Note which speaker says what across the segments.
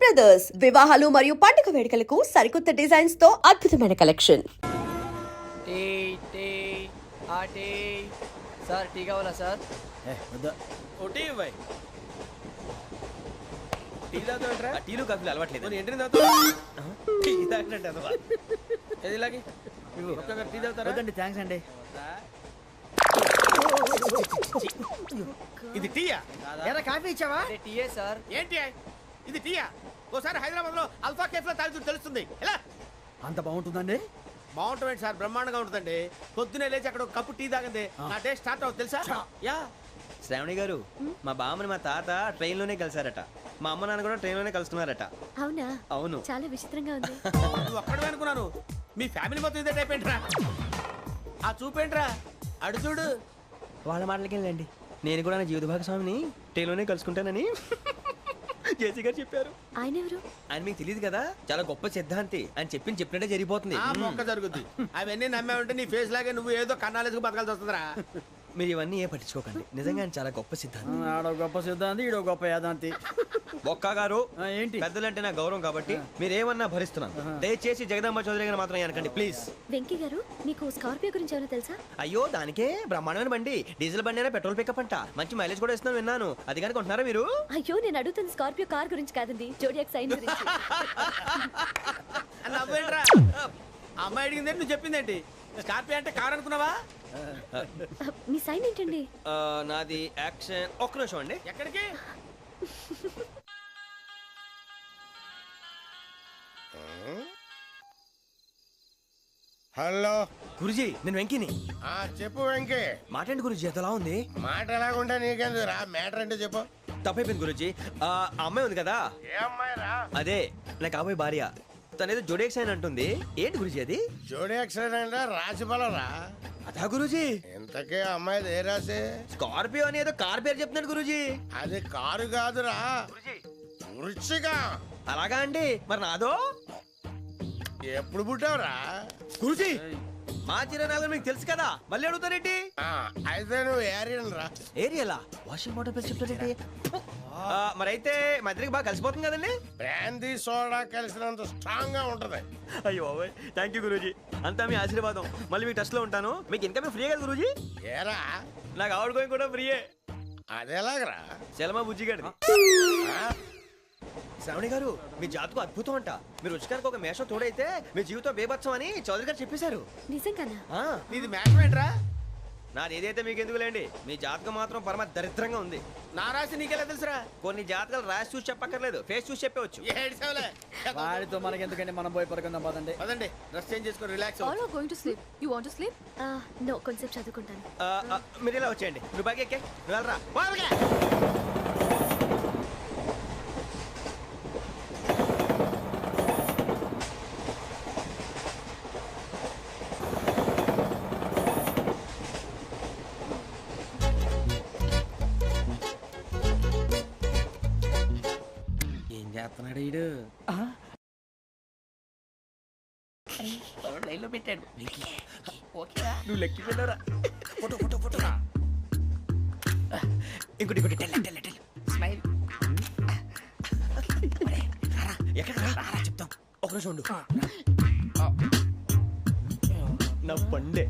Speaker 1: Brothers వివాహాలు మరియు పండుగ వేడుకలకు సరికొత్త డిజైన్స్ తో అద్భుతమైన కలెక్షన్.
Speaker 2: సార్ టీ కావాలా సార్?
Speaker 3: ఒకటి ఇవ్వాయి. టీ తాగుతాంట్రా?
Speaker 4: టీలు కాఫీలు అలవాట్లేదు.
Speaker 3: ఏంటి తాగుతావు?
Speaker 4: టీ తాగినట్టు అదవా.
Speaker 3: ఏది ఇలాగే ఒక్కొక్క టీ తాగుతారా?
Speaker 2: థ్యాంక్స్ అండి.
Speaker 3: ఇది టీయా?
Speaker 2: ఎరా కాఫీ ఇచ్చావా?
Speaker 4: టీయే సార్.
Speaker 3: ఏంటి ఇది టీయా? ఓసారి హైదరాబాద్ లో అల్ఫా కేఫ్ లో తాగుతూ తెలుస్తుంది. ఎలా
Speaker 2: అంత బాగుంటుందండి?
Speaker 3: బాగుంటుంది సార్, బ్రహ్మాండంగా ఉంటుందండి. పొద్దునే లేచి అక్కడ ఒక కప్పు టీ తాగింది నా డే స్టార్ట్ అవుతుంది తెలుసా? యా.
Speaker 4: శ్రావణి గారు, మా బామ్మని మా తాత ట్రైన్ లోనే కలిసారట. మా అమ్మ నాన్న కూడా ట్రైన్ లోనే కలుస్తున్నారట.
Speaker 5: అవునా?
Speaker 4: అవును.
Speaker 5: చాలా విచిత్రంగా ఉంది.
Speaker 3: నువ్వు ఒక్కడే అనుకున్నాను, మీ ఫ్యామిలీ మొత్తం ఇదే టైప్ ఏంట్రా? ఆ చూపేంట్రా, అడు చూడు.
Speaker 4: వాళ్ళ మాటలకి వెళ్ళండి. నేను కూడా నా జీవిత భాగస్వామిని ట్రైన్ లోనే కలుసుకుంటానని జేసీ గారు చెప్పారు.
Speaker 5: ఆయన ఎవరు?
Speaker 4: ఆయన మీకు తెలియదు కదా, చాలా గొప్ప సిద్ధాంతి అని చెప్పినట్టే జరిగిపోతుంది.
Speaker 3: ఆ మొక్క జరుగుద్ది. అవన్నీ నమ్మే ఉంటే నీ ఫేస్ లాగే నువ్వు ఏదో కన్నాలేసుకు బతకాల్సి వస్తుందిరా.
Speaker 4: మీరు ఇవన్నీ ఏ పట్టించుకోకండి. నిజంగా ఆయన చాలా గొప్ప సిద్ధాంతి.
Speaker 2: ఆడో గొప్ప సిద్ధాంతి, ఈడో గొప్ప యాదాంతి.
Speaker 4: బొక్క గారు,
Speaker 2: ఏంటి?
Speaker 4: పెద్దలంటే నా గౌరవం కాబట్టి మీరేమన్నా భరిస్తున్నాను. దయచేసి జగదాంబ చౌదరి గారు మాత్రం అనకండి ప్లీజ్.
Speaker 5: వెంకీ గారు, మీకు స్కార్పియో గురించి ఏమైనా తెలుసా?
Speaker 4: అయ్యో, దానికే బ్రహ్మాండమైన బండి. డీజిల్ బండి అయినా పెట్రోల్ పికప్ అంట. మంచి మైలేజ్ కూడా ఇస్తున్నాను విన్నాను. అది కానీ కొంటున్నారా మీరు?
Speaker 5: అయ్యో, నేను అడుగుతున్న స్కార్పియో కార్ గురించి కాదండి, జోడియాక్ సైన్ గురించి.
Speaker 3: నవ్వేంట్రా? అమ్మాయి అడిగిందేంటి, నువ్వు చెప్పిందేంటి? స్కార్పియో అంటే కారు అనుకున్నావా?
Speaker 5: మీ సైన్ ఏంటండి?
Speaker 4: నాది యాక్షన్. ఒక్క నిమిషం అండి.
Speaker 3: ఎక్కడికి?
Speaker 6: హలో
Speaker 4: గురుజీ, నేను వెంకిని.
Speaker 6: చెప్పు వెంకీ.
Speaker 4: మాట్లాడండి గురుజీ, ఎంతలా ఉంది?
Speaker 6: మాట ఎలాగుంటా నీకెందుకు రా, మ్యాటర్ అంటే చెప్పు.
Speaker 4: తప్పైపోయింది గురుజీ. ఆ అమ్మాయి ఉంది కదా,
Speaker 6: ఏ అమ్మాయి రా?
Speaker 4: అదే నా కాబోయే భార్య. తనేదో జోడేక్స్ అని అంటుంది. ఏంటి గురుజీ అది?
Speaker 6: జోడి యాక్సిడెంట్ రాసి బలరా?
Speaker 4: అదా గురుజీ.
Speaker 6: ఇంతకే అమ్మాయి ఏ రాసి?
Speaker 4: స్కార్పియో అని ఏదో కార్ పేరు చెప్తున్నాడు గురుజీ.
Speaker 6: అది కారు కాదురా, వృచ్చిక.
Speaker 4: అలాగా అండి, మరి నాదో?
Speaker 6: ఎప్పుడు పుట్టావురా?
Speaker 4: గురుజీ, మా చిరనాలు మీకు తెలుసు కదా, మళ్ళీ అడుగుతారేంటి?
Speaker 6: అయితే నువ్వు ఏరియన్ రా.
Speaker 4: ఏరియలా? వాషింగ్ వాటర్ పేరు చెప్తారేంటి? మరైతే మా ఇద్దరికి బాగా కలిసిపోతుంది కదండి.
Speaker 6: బ్రాందీ సోడా కలిసినంత స్ట్రాంగ్ గా ఉంటది.
Speaker 4: అయ్యో థ్యాంక్ యూ గురూజీ, అంతా మీ ఆశీర్వాదం. మళ్ళీ మీకు టచ్ లో ఉంటాను. మీకు ఇంకా ఫ్రీ కదా గురూజీ?
Speaker 6: ఏరా,
Speaker 4: నాకు ఆవిడ గోయింగ్ కూడా ఫ్రీయే.
Speaker 6: అదేలాగరా?
Speaker 4: చలమా బుజ్జి గారిది. శ్రావణి గారు, మీ జాతకు అద్భుతం అంట. మీరు రుచికారికి ఒక మేషం తోడైతే మీ జీవితం బేబత్సం అని చౌదరి గారు చెప్పేశారు.
Speaker 5: నిజంగానా?
Speaker 3: నీది మ్యాటర్ ఏంట్రా?
Speaker 4: నాది ఏదైతే మీకు ఎందుకు లేండి, మీ జాతకం మాత్రం పరమ దరిద్రంగా ఉంది.
Speaker 3: నా రాసి నీకెలా తెలుసురా?
Speaker 4: కొన్ని జాతకాలు రాసి చూసి చెప్పక్కర్లేదు, ఫేస్ చూసి చెప్పవచ్చు.
Speaker 3: ఏడ్చావులే.
Speaker 2: వాడితో మనకి ఎందుకండి, మనం పోయి పడుకుందాం పదండి.
Speaker 3: పదండి, డ్రెస్ చేంజ్ చేసుకొని relax
Speaker 7: All are going to sleep. You want to sleep?
Speaker 5: No, కొంచెం చదువుకుంటాను.
Speaker 4: మీరు ఇలా వచ్చేయండి. నువ్వు బాగా ఎక్కే, నువ్వు వెళ్ళరా.
Speaker 3: ఏం చేస్తున్నాడు వీడు? లైన్లో పెట్టాడు.
Speaker 4: నువ్వు లెక్కి వెళ్ళరా. Photo photo photo. ఇంకోటి ఇంకోటి.
Speaker 3: స్మైల్.
Speaker 4: ఎక్కడ చెప్తాం. ఒక రోజు ఉండు. నా పండే.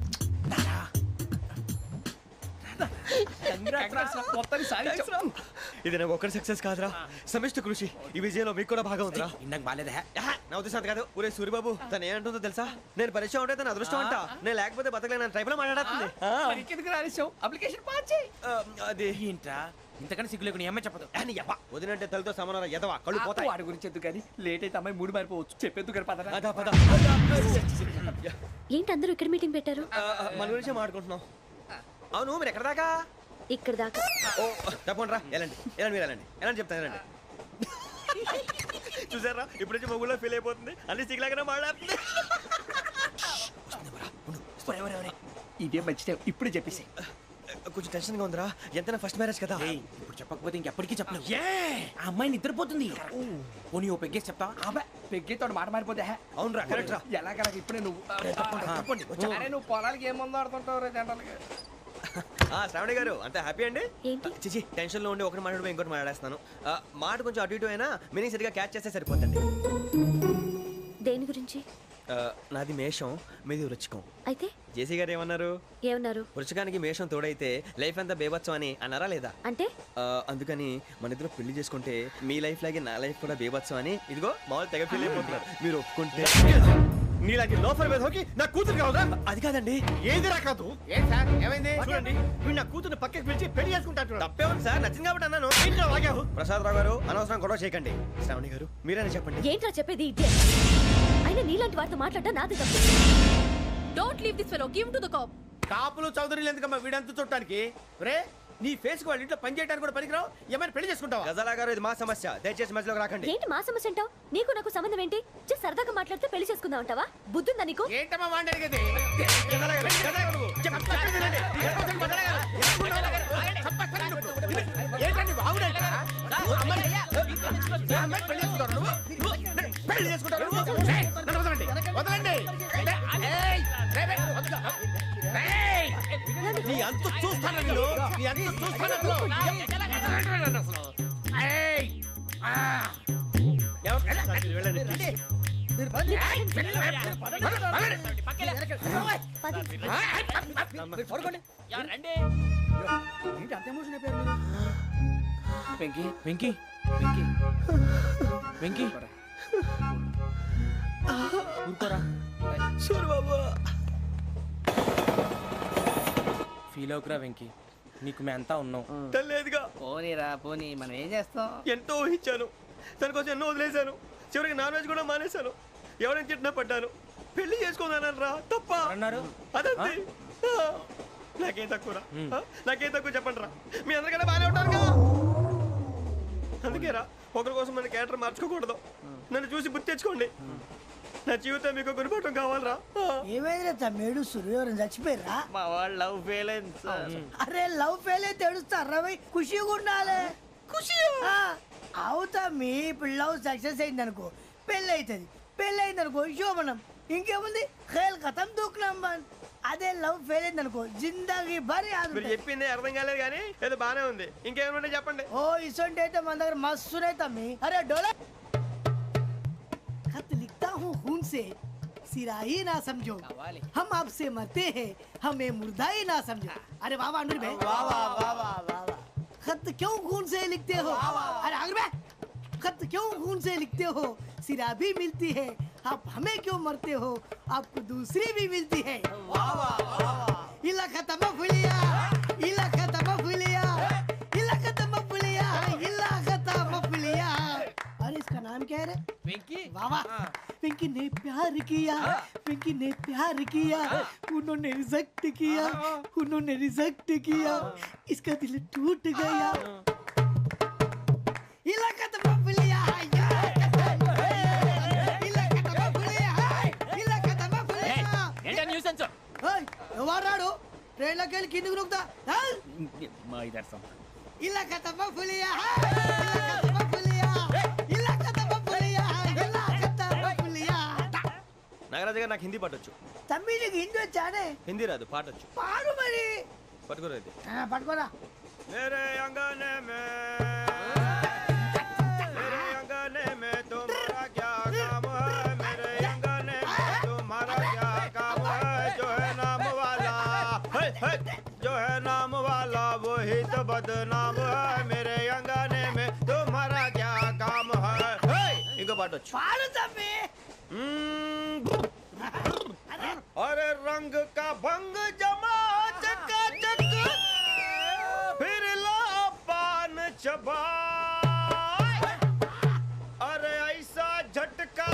Speaker 4: ఇది నాకు ఒక్కరి సక్సెస్ కాదురా, సమిష్టి కృషి. ఈ విజయంలో మీకు కూడా భాగం ఉందిరా.
Speaker 3: ఇందాక బాగాలేదా?
Speaker 4: నా ఉద్దేశం కాదు. ఊరే సూరిబాబు, తను ఏమంటుందో తెలుసా? నేను పరిచయం ఉంటే తన అదృష్టం అంట. నేను లేకపోతే బతకలేను టైప్ లో మాట్లాడుతుంది.
Speaker 3: అప్లికేషన్ పాస్ చేయి.
Speaker 4: అది
Speaker 3: ఏంట్రా ఇంతకన్నా సిగ్గు లేకుండా ఏమై చెప్పదు.
Speaker 4: వదినంటే తలతో సమానం ఎదవా, కళ్ళు పోతాయి.
Speaker 3: వాడి గురించి ఎందుకు కానీ లేట్ అయితే అమ్మాయి మూడు మారిపోవచ్చు. చెప్పేందుకు కానీ పద.
Speaker 4: అదా పద.
Speaker 5: ఏంటి అందరూ ఇక్కడ మీటింగ్ పెట్టారు?
Speaker 4: మన గురించి మాట్లాడుకుంటున్నాం. అవును, మీరు ఎక్కడ దాకా?
Speaker 5: ఇక్కడ దాకా.
Speaker 4: ఓ తప్పకుండా రా, వెళ్ళండి వెళ్ళండి, మీరు వెళ్ళండి వెళ్ళండి, చెప్తాను వెళ్ళండి. చూసారా, ఇప్పుడు నుంచి మొగుల్లో ఫీల్ అయిపోతుంది. అన్ని సిగ్లాగానే మాట్లాడుతుంది.
Speaker 3: ఇదే మంచి టైం, ఇప్పుడు చెప్పేసి.
Speaker 4: కొంచెం టెన్షన్ గా ఉందిరా, ఎంతైనా ఫస్ట్ మ్యారేజ్ కదా.
Speaker 3: ఇప్పుడు చెప్పకపోతే ఇంకెప్పటికీ చెప్పలేవు. ఆ అమ్మాయి నిద్రపోతుంది. పోనీ ఓ పెగ్గేసి చెప్తావా? అబ్బా, పెగ్గేతో మాట మారిపోతే.
Speaker 4: అవునురా, కరెక్ట్ రా.
Speaker 3: ఎలాగలా ఇప్పుడే నువ్వు
Speaker 4: తప్పండి.
Speaker 3: నువ్వు పొలాలకి ఏముందో ఆడుతుంటావు రే జనరల్గా.
Speaker 4: శ్రావణి గారు అంత హ్యాపీ అండి?
Speaker 5: ఏంటి?
Speaker 4: చిచి టెన్షన్ లో ఉండి ఒకటి మాట్లాడి ఇంకోటి మాట్లాడేస్తున్నాను. మాట కొంచెం అటు ఇటు అయినా మీనింగ్ సరిగా క్యాచ్ చేస్తే సరిపోతుంది.
Speaker 5: దేని గురించి?
Speaker 4: నాది మేషం, మీది వృచ్చికం.
Speaker 5: అయితే
Speaker 4: జేసీ గారు ఏమన్నారు?
Speaker 5: ఏమన్నారు?
Speaker 4: వృచ్చికానికి మేషం తోడైతే లైఫ్ అంతా బేబత్సం అని అన్నారా లేదా?
Speaker 5: అంటే
Speaker 4: అందుకని మన ఇద్దరు పెళ్లి చేసుకుంటే మీ లైఫ్ లాగే నా లైఫ్ కూడా బేబత్సం అని ఇదిగో మామూలు తెగ ఫీల్ అయిపోతున్నారు. మీరు ఒప్పుకుంటే
Speaker 3: నీలాంటి లోఫర్ మీద హోకి నా కూతురు కావదా?
Speaker 4: అది కాదండి.
Speaker 3: ఏది రాకాదు?
Speaker 6: ఏం సార్ ఏమైంది?
Speaker 3: చూడండి వీడు నా కూతురు పక్కకి పిలిచి పెళ్లి చేసుకుంటాడు.
Speaker 4: తప్పే ఉంది సార్, నచ్చింది కాబట్టి అన్నాను.
Speaker 3: ఏంటో వాగావు?
Speaker 4: ప్రసాద్ రావు గారు అనవసరం గొడవ చేయకండి. శ్రావణి గారు మీరైనా చెప్పండి.
Speaker 5: ఏంట్రా చెప్పేది? అయినా నీలాంటి వారితో మాట్లాడటం నాది తప్పు.
Speaker 7: Don't leave this fellow. Give him to the cop.
Speaker 3: కాపులు చౌదరులు ఎందుకమ్మా వీడంతా చూడటానికి? రే నీ ఫేస్ కు వాళ్ళ ఇంట్లో పని చేయడానికి కూడా పనికిరావు. ఏమైనా పెళ్లి చేసుకుంటావా?
Speaker 4: గజాలా గారు ఇది మా సమస్య, దయచేసి మధ్యలోకి రాకండి.
Speaker 5: ఏంటి మా సమస్య అంటావు? నీకు నాకు సంబంధం ఏంటి? జస్ట్ సరదాగా మాట్లాడితే పెళ్లి చేసుకుందాం అంటావా? బుద్ధుందా నీకు?
Speaker 6: ఏంటమ్మా వాడిని అడిగేది?
Speaker 3: గజాలా గారు, గజాలా గారు నువ్వు. చెప్పండి వినండి. గజాలా గారు, చెప్పండి ఇప్పుడు. ఏంటండి బాగుండేట? అమ్మాయి పెళ్లి చేసుకుంటారు నువ్వు? పెళ్లి చేసుకుంటారు నువ్వు? ఏయ్, నన్ను వదలండి, వదలండి. ఏయ్, ఏయ్, నీ అంత చూస్తాను వీళ్ళు. నీ అంత చూస్తాను అసలు. ఏయ్, ఆ. వెళ్ళండి
Speaker 5: పది.
Speaker 2: ఏంటి అంత ఎమోషన్ అయిపోయారు మీరు?
Speaker 3: వెంకీ వెంకీ వెంకీ వెంకీ ఊరుకోరా.
Speaker 4: సూర్ బాబా
Speaker 3: ఫీల్ అవుకురా వెంకీ, నీకు మేమంతా ఉన్నాం.
Speaker 4: తెలియదుగా.
Speaker 8: పోనీరా పోనీ, మనం ఏం చేస్తాం?
Speaker 4: ఎంతో ఊహించాను, తన కోసం ఎన్నో వదిలేశాను, చివరికి నాన్ వెజ్ కూడా మానేశాను. ఎవరైనా తిట్టినా పడ్డాను. పెళ్లి చేసుకుందానని రా తప్ప
Speaker 3: అన్నారు.
Speaker 4: అదంతే. నాకేం తక్కువరా? నాకేం తక్కువ చెప్పండి రా. మీ అందరికన్నా బాగానే ఉంటారు కదా. అందుకే రా, ఒకరి కోసం మన క్యారెక్టర్ మార్చుకోకూడదు. నన్ను చూసి గుర్తు తెచ్చుకోండి. నా జీవితం మీకు గురిపటం కావాలరా.
Speaker 9: ఏమైందిరా తమ్మేడు సురవరం చచ్చిపోయిరా?
Speaker 8: మా వాళ్ళు లవ్ ఫెయిల్ అయింది సార్.
Speaker 9: అరే లవ్ ఫెయిల్ అయితే ఏడుస్తారా భయ్? ఖుషిగా ఉండాలి. ఖుషి అవుతా మీ ఇప్పుడు లవ్ సక్సెస్ అయింది అనుకో పెళ్ళి అవుతుంది. పెళ్ళి అయింది అనుకో శోభనం. ఇంకేముంది ఖేల్ ఖతం దూకునాం బాన్. అదే లవ్ ఫెయిల్ అయింది అనుకో జిందాగీ భారీ
Speaker 4: మీరు చెప్పింది అర్థం కాలేదు కానీ ఏదో బానే ఉంది. ఇంకేమైనా చెప్పండి.
Speaker 9: ఓ ఇసొంటి అయితే మన దగ్గర మస్తునే తమ్మి. అరే డోలా खत लिखता हूँ खून से सिरा ही ना समझो, हम आपसे मरते हैं हमें मुर्दा ही ना समझो. अरे वाह वाह अनुर भाई, वाह वाह वाह वाह वाह. खत क्यों खून से लिखते हो? अरे अनुर भाई, खत क्यों खून से लिखते हो? सिरा भी मिलती है, आप हमें क्यों मरते हो? आपको दूसरी भी मिलती है. वाह वाह वाह. इला खत्म फुलिया, इला खत्म फुलिया, इला खत्म फुलिया, इला खत्म फुलिया. अरे इसका नाम क्या है रे?
Speaker 3: వెంకీ
Speaker 9: वाह पिंकी ने प्यार किया, पिंकी ने प्यार किया, उन्होंने रिजेक्ट किया, उन्होंने रिजेक्ट किया, इसका दिल टूट गया. इलाका तो बबलिया है, इलाका तो बबलिया है, इलाका तो बबलिया.
Speaker 3: ఏంటా న్యూసెన్స్?
Speaker 9: ओए ఎవరాడు ట్రైన్ లోకి వెళ్ళి కిందకి నొక్కుతా.
Speaker 3: మా ఇదర్సం
Speaker 9: ఇలాకా तो बबलिया है, इलाका तो बबलिया, इलाका तो बबलिया है, इलाका तो बबलिया.
Speaker 4: నాగరాజు గారు నాకు హిందీ పాటొచ్చు.
Speaker 9: తమ్మి నీకు హిందీ వచ్చానే?
Speaker 4: హిందీ రాదు, పాటొచ్చు.
Speaker 9: పాడు మరి.
Speaker 4: పట్టుకోలేదు.
Speaker 9: పట్టుకోరా.
Speaker 4: मेरे अंगने में मेरे अंगने में तुम्हारा क्या काम है? मेरे अंगने में तुम्हारा क्या काम है? जो है नाम वाला जो है नाम वाला वही तो बदनाम है. मेरे अंगने में तुम्हारा क्या काम है? इनको पाटो.
Speaker 9: పాడు తమ్మి.
Speaker 4: अरे रंग का भंग जमा चकाचक फिर ला पान चबा. अरे ऐसा झटका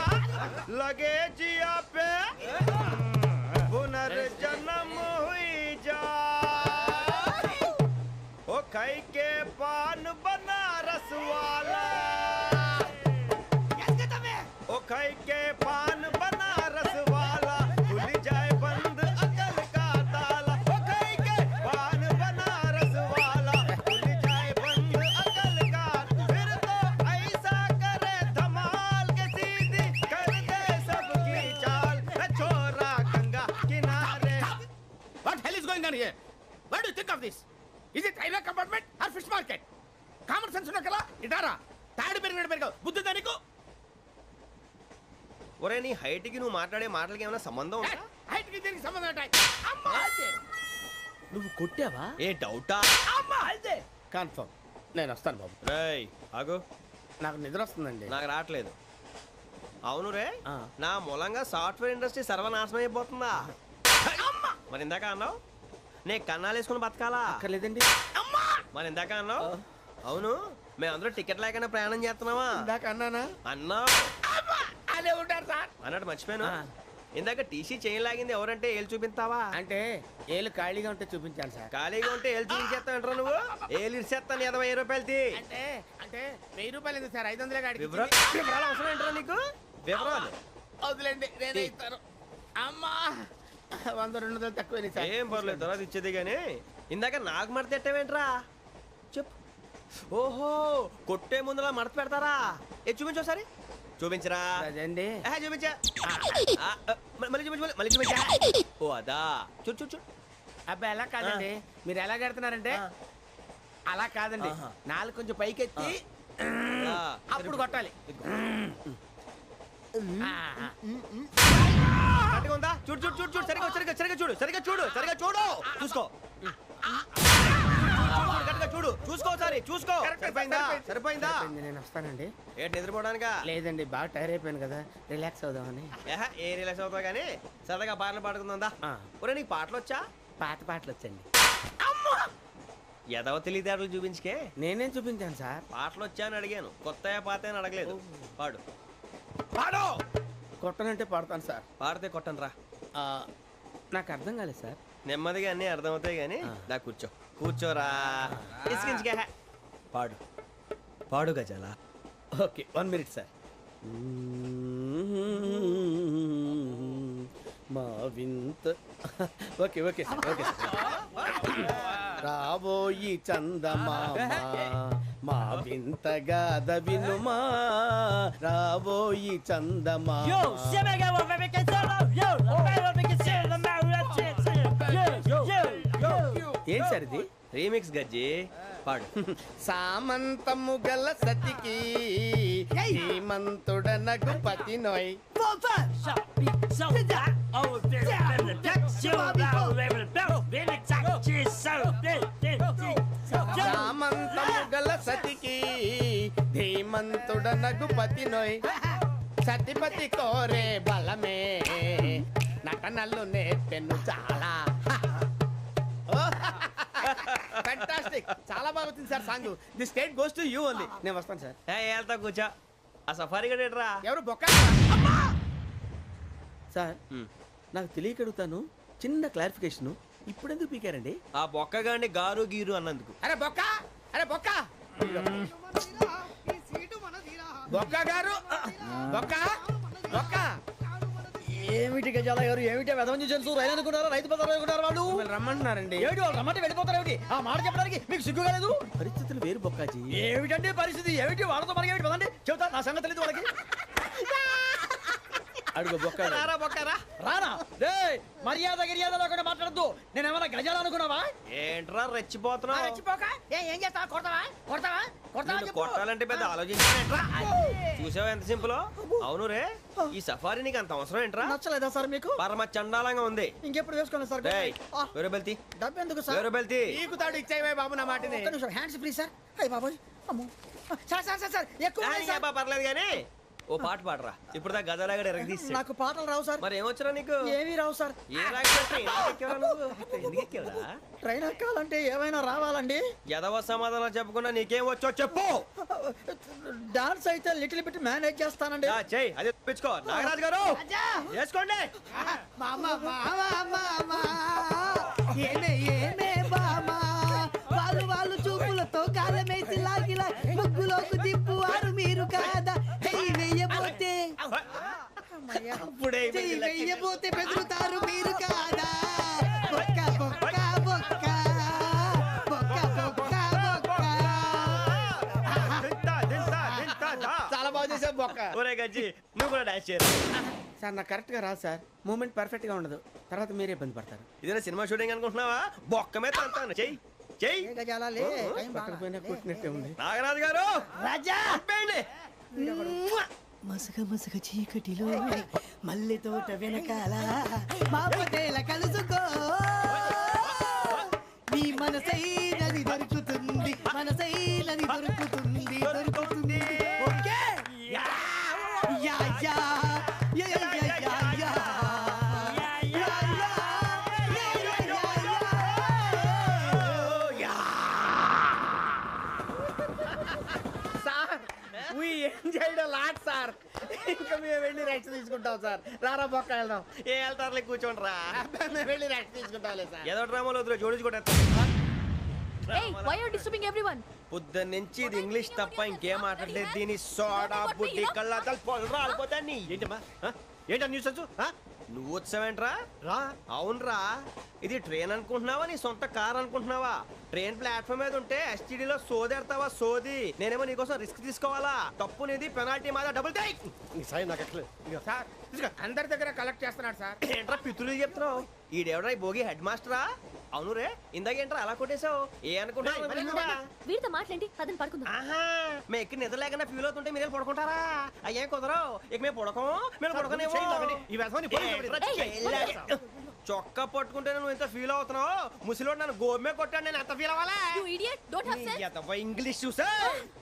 Speaker 4: लगे जिया पे पुनर्जन्म हुई जा. ओ खाई के पान बनारस वाला, ओ खाई के पान बनारस वाला, खुल जाए बंद अकल का ताला. ఒరే నీ హైట్ కి నువ్వు మాట్లాడే మాటలకి ఏమైనా సంబంధం ఉందా?
Speaker 3: హైట్ కి దీనికి సంబంధం ఉంటాయి. అమ్మా అదే.
Speaker 6: నువ్వు కొట్టావా?
Speaker 4: ఏ డౌటా?
Speaker 3: అమ్మా అదే. కన్ఫర్మ్. నేను వస్తాను బాబు.
Speaker 4: రేయ్ ఆగు,
Speaker 3: నాకు నిద్ర వస్తుందండి.
Speaker 4: నాకు రావట్లేదు. అవును రే,
Speaker 3: ఆ.
Speaker 4: నా మూలంగా సాఫ్ట్వేర్ ఇండస్ట్రీ సర్వనాశనం అయిపోతుందా? మరి ఇందాక అన్నావు నే కన్నాలు వేసుకుని బతకాలా?
Speaker 3: అక్కర్లేదండి.
Speaker 4: మరి ఇందాక అన్నావు అవును మేమందరూ టికెట్ లేకుండా ప్రయాణం చేస్తున్నావా?
Speaker 3: ఇందాక అన్నానా?
Speaker 4: అన్నావు.
Speaker 3: అదే ఉంటారు సార్.
Speaker 4: అన్నట్టు మర్చిపోయాను.
Speaker 3: ఆ.
Speaker 4: ఇందాక టీసీ చేయి లాగింది ఎవరంటే ఏళ్ళు చూపిస్తావా?
Speaker 3: అంటే ఏళ్ళు ఖాళీగా ఉంటే చూపించాను సార్.
Speaker 4: ఖాళీగా ఉంటే ఏళ్ళు చూపించేస్తావు నువ్వు. ఏళ్ళు ఇచ్చేస్తాను 20 రూపాయలది.
Speaker 3: అంటే అంటే 1000 రూపాయలు ఎందుకు సార్? 500 కాడికి
Speaker 4: వివరాలు అవసరం ఏంట్రా నీకు? వివరాలు
Speaker 3: వదిలేండి, నేనే ఇస్తాను. అమ్మా 100 200 తక్కువ సార్.
Speaker 4: ఏం పర్లేదు, తర్వాత ఇచ్చేది కానీ ఇందాక నాకు మడత పెట్టావేంట్రా? చెప్పు. ఓహో, కొట్టే ముందులా మడత పెడతారా? ఏ చూపించు ఒకసారి. చూపించరా?
Speaker 3: అదండి.
Speaker 4: చూపించా. మళ్ళీ చూపించు, మళ్ళీ చూపించా. ఓ అదా, చూడు చూడు చూడు.
Speaker 3: అబ్బాయి ఎలా కాదండి, మీరు ఎలా కడుతున్నారంటే అలా కాదండి. నాలుగు కొంచెం పైకెత్తి అప్పుడు కొట్టాలి.
Speaker 4: కరెక్ట్గా ఉందా? చూడు చూడు చూడు చూడు, సరిగా సరిగా సరిగా చూడు, సరిగా చూడు, సరిగా చూడు, చూసుకో. కరెక్ట్గా చూడు, చూసుకో ఒకసారి, చూసుకో. సరిపోయిందా? సరిపోయిందా?
Speaker 3: నేను వస్తానండి.
Speaker 4: ఏంటి నిద్రపోవడానికా?
Speaker 3: లేదండి, బాగా టైర్ అయిపోయాను కదా, రిలాక్స్ అవుదామని.
Speaker 4: ఏ రిలాక్స్ అవుతావు కానీ సరదాగా పాటలు పాడుకుందా?
Speaker 3: ఆ.
Speaker 4: ఒరే నీకు పాటలు వచ్చా?
Speaker 3: పాత పాటలు వచ్చండి.
Speaker 4: ఎదవ తెలివితేటలు చూపించుకే.
Speaker 3: నేనేం చూపించాను సార్?
Speaker 4: పాటలు వచ్చా అని అడిగాను, కొత్త పాత అని అడగలేదు. పాడు పాడు.
Speaker 3: కొట్టనంటే పడతాను సార్.
Speaker 4: పాడితే కొట్టను రా.
Speaker 3: నాకు అర్థం కాలేదు సార్.
Speaker 4: నెమ్మదిగా అన్నీ అర్థమవుతాయి కానీ దా కూర్చో. కూర్చోరా. ఇసుకించుకే. పాడు పాడు గజాల.
Speaker 3: Okay, 1 minute sir. మా వింత. Okay okay sir, okay sir. రాబోయి చందమామ మా వింత గాథ వినుమా. రాబోయి చందమామ. ఏం సార్ ఇది?
Speaker 4: రీమిక్స్ గజ్జి. పాడు.
Speaker 3: సామంతము గల సతికి హేమంతుడనగు పతి నోయ్. సామంతము గల సతికి ధీమంతుడనగు పతి నోయ్. సతిపతి కోరే బలమే నటనలు నేర్పెను చాలా. ఫ్యాంటాస్టిక్, చాలా బాగా వచ్చింది sir song. The state goes to you only. నేను వస్తాను సార్.
Speaker 4: వెళ్తా కూర్చో. ఆ సఫారీ గడేట్రా.
Speaker 3: ఎవరు బొక్క సార్? నాకు తెలియక అడుగుతాను, చిన్న క్లారిఫికేషన్. ఇప్పుడు ఎందుకు పీకారండి?
Speaker 4: ఆ బొక్కగాండి గారు గీరు అన్నందుకు.
Speaker 3: అరే బొక్క, అరే బొక్క, బొక్క గారు, బొక్క బొక్క.
Speaker 2: ఏమిటి గజాల గారు, ఏమిటి వెదవం చూసాను రైలు అనుకున్నారా? రైతు బజార్ అనుకున్నారు వాళ్ళు.
Speaker 3: మిమ్మల్ని రమ్మంటున్నారండి.
Speaker 2: ఏమిటి వాళ్ళు రమ్మంటే వెళ్ళిపోతారు? ఏమిటి ఆ మాట చెప్పడానికి మీకు సిగ్గు కాలేదు?
Speaker 3: పరిస్థితులు వేరు బొక్కాజీ.
Speaker 2: ఏమిటండి పరిస్థితి? ఏమిటి వాళ్ళతో మనకి ఏమిటి పదండి చెబుతా, నా సంగతి తెలియదు వాళ్ళకి.
Speaker 3: అడుగు బొక్క.
Speaker 4: రారా బొక్కరా.
Speaker 2: రానా రే, మర్యాద గిర్యాద లేకుండా మాట్లాడద్దు. నేను ఏమన్నా గజాలు అనుకున్నావా?
Speaker 4: ఏంట్రా రెచ్చిపోతున్నావు?
Speaker 2: ఏం చేస్తా? కొడతావా కొడతావా కొడతావా
Speaker 4: నిన్ను కొట్టాలంటే పెద్ద ఆలోచించానేంట్రా? చూసావా ఎంత సింపుల్? అవును రే, ఈ సఫారీ నీకు అంత అవసరం ఏంట్రా?
Speaker 2: నచ్చలేదా సార్ మీకు?
Speaker 4: పరమ చండాలంగా ఉంది.
Speaker 2: ఇంకెప్పుడు వేసుకోండి సార్.
Speaker 4: డేయ్, వేరే బెల్తి,
Speaker 2: డబ్బు ఎందుకు సార్?
Speaker 4: వేరే బెల్తి.
Speaker 3: నీకు తాడు ఇచ్చాయి బాబు నా మాటని.
Speaker 2: ఒక్క నిమిషం, హ్యాండ్స్ ఫ్రీ సార్. అయ్య బాబోయ్, అమ్మో సార్ సార్ సార్ సార్ ఎక్కువ ఉన్నాయి సార్.
Speaker 4: పర్లేదు కానీ ఓ పాట పాడరా. ఇప్పుడు దా గదలాగడ ఎరగదీసి.
Speaker 2: నాకు పాటలు రావు సార్.
Speaker 4: మరి ఏమొచ్చరా నీకు?
Speaker 2: ఏమీ రావు సార్.
Speaker 4: ఏ రాకపోతే ఎందుకు ఎక్కేవరా నువ్వు? ఎందుకు ఎక్కేవరా?
Speaker 2: ట్రైన్ ఎక్కాలంటే ఏమైనా రావాలండి.
Speaker 4: ఎదవ సమాధానం చెప్పకుండా నీకేం వచ్చో చెప్పు.
Speaker 2: డాన్స్ అయితే లిటిల్ బిట్ మేనేజ్ చేస్తానండి.
Speaker 4: చెయ్యి, అదే తెప్పించుకో. నాగరాజు గారు చేసుకోండి.
Speaker 9: మామా మామా మామా ఏనే ఏనే బామా వాళ్ళు వాళ్ళు చూపులతో కాలమేసి లాగిలా ముగ్గులోకి దిప్పువారు మీరు కాదా? చెయ్యి వెయ్యబోతే
Speaker 4: అప్పుడే
Speaker 9: చెయ్యి వెయ్యబోతే బెదురుతారు మీరు కాదా? బొక్క బొక్క బొక్క బొక్క బొక్క బొక్క.
Speaker 3: చాలా బాగా చేసావు బొక్క.
Speaker 4: ఒరే గజ్జి, నువ్వు కూడా డాన్స్ చేయరు.
Speaker 3: సార్ నాకు కరెక్ట్ గా రాదు సార్. మూమెంట్ పర్ఫెక్ట్ గా ఉండదు, తర్వాత మీరే ఇబ్బంది పడతారు.
Speaker 4: ఇదేనా సినిమా షూటింగ్ అనుకుంటున్నావా? బొక్క మీద అంటాను. చెయ్యి చెయ్యి.
Speaker 2: గజాలే టైం
Speaker 3: పక్కన పోయినా కొట్టినట్టే ఉంది.
Speaker 4: నాగరాజు గారు
Speaker 9: రాజా
Speaker 4: ఆపేయండి.
Speaker 9: మసక మసక చీకటిలో మల్లె తోట వెనకాల మా పటేల కలుసుకో నీ మనసైనది దొరుకుతుంది మనసైనది దొరుకుతుంది దొరుకుతుంది okay yeah yeah yeah yeah yeah yeah yeah
Speaker 3: sir we enjoyed a lot sir. ఇంకా మేము వెళ్ళి రెస్ట్ తీసుకుంటాం సార్. రారా బొక్క వెళ్దాం.
Speaker 4: ఏ వెళ్తారులే కూర్చోండి రా.
Speaker 3: మేము వెళ్ళి రెస్ట్ తీసుకుంటాంలే సార్.
Speaker 4: ఏదో డ్రామాలో వద్దులే జోడించుకుంటా.
Speaker 7: Hey, why are you disturbing everyone?
Speaker 4: పొద్దున్న నుంచి ఇది ఇంగ్లీష్ తప్ప ఇంకేం మాట్లాడలేదు. దీని సోడా బుద్ధి కళ్ళ పొలు రాలిపోతా నీ.
Speaker 3: ఏంటమ్మా ఏంటా న్యూస్ వచ్చు?
Speaker 4: నువ్వు వచ్చావేంట్రా?
Speaker 3: రా.
Speaker 4: అవునరా, ఇది ట్రైన్ అనుకుంటున్నావా నీ సొంత కార్ అనుకుంటున్నావా? ట్రైన్ ప్లాట్ఫామ్ మీద ఉంటే ఎస్టీడీలో సోదేడతావా సోది? నేనేమో నీకోసం రిస్క్ తీసుకోవాలా? తప్పు నీది, పెనాల్టీ మాదా, డబుల్ టేక్.
Speaker 3: సాయి నాకు ఎట్లేదు సార్. తీసుకో. అందరి దగ్గర కలెక్ట్ చేస్తున్నాడు సార్.
Speaker 4: ఏంట్రా పితులు చెప్తున్నావు? ఈడెవడ్రా ఈ భోగి హెడ్ మాస్టరా? అవును రే, ఇందాకేంట్రా అలా కొట్టేశావు? ఏ అనుకుంటున్నావు?
Speaker 5: వీరితో మాట్లాడి పదని పడుకుందాం.
Speaker 4: ఆహా, మేము ఎక్కడ నిద్ర లేకుండా ఫీల్ అవుతుంటే మీరేం పడుకుంటారా? అయ్యేం కుదరవు. ఇక మేము పడకం, మేము పడకనేమో.
Speaker 3: ఈ వ్యసనాన్ని పోలీసులు
Speaker 4: చొక్కా పట్టుకుంటే నువ్వు ఎంత ఫీల్ అవుతున్నావు? ముసలివాడు నన్ను గోమే కొట్టాడు, నేను ఎంత ఫీల్ అవ్వాలా?
Speaker 7: You idiot! Don't have sense.
Speaker 4: English చూసా?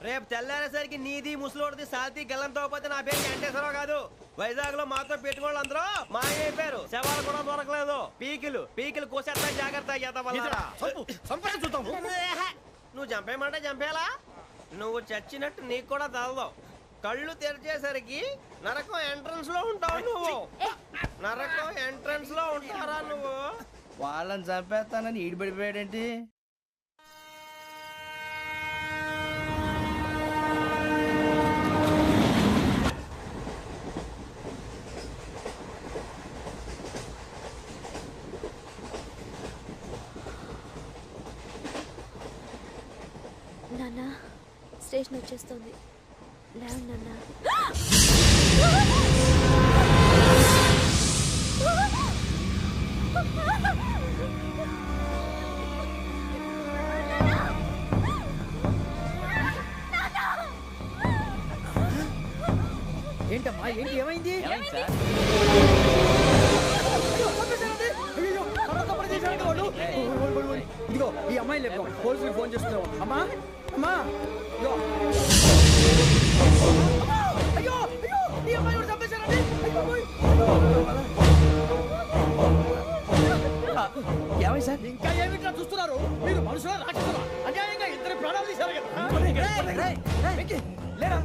Speaker 4: రేపు తెల్లారేసరికి నీది ముసలోడిది సాతి గల్లంతో పోతే నా పేరు వెంకటేశ్వరరావు కాదు. వైజాగ్ లో మాతో పెట్టుకోళ్ళు అందరూ మాయైపోయారు. శవాలు కూడా దొరకలేదు. పీకిలు కోసేస్తా, జాగ్రత్త.
Speaker 3: చూద్దాము.
Speaker 4: నువ్వు చంపేయమంటే చంపేలా? నువ్వు చచ్చినట్టు నీకు కూడా తగదు. కళ్ళు తెరిచేసరికి నరకం ఎంట్రన్స్ లో ఉంటావు నువ్వు. నరకం ఎంట్రన్స్ లో ఉంటారా నువ్వు?
Speaker 8: వాళ్ళని చంపేస్తానని ఈడిపడిపోయాడేంటి?
Speaker 5: నాన్న, స్టేషన్ వచ్చేస్తుంది. లేవండి నాన్న.
Speaker 2: ఏంటమ్మా ఏంటి ఏమైంది? ఇదిగో ఈ అమ్మాయి లేదు, పోలీసులకు ఫోన్ చేస్తున్నావు. అమ్మా అమ్మా ఇదిగో. అయ్యో అయ్యో ఈ అమ్మాయి కూడా చంపేశారండి.
Speaker 8: ఏమై సార్?
Speaker 2: ఇంకా ఏమిట్లా చూస్తున్నారు? మీరు మనుషుల రాక్షసులా? అన్యాయంగా ఇద్దరు ప్రాణాలు తీశారు కదా.
Speaker 3: లేరా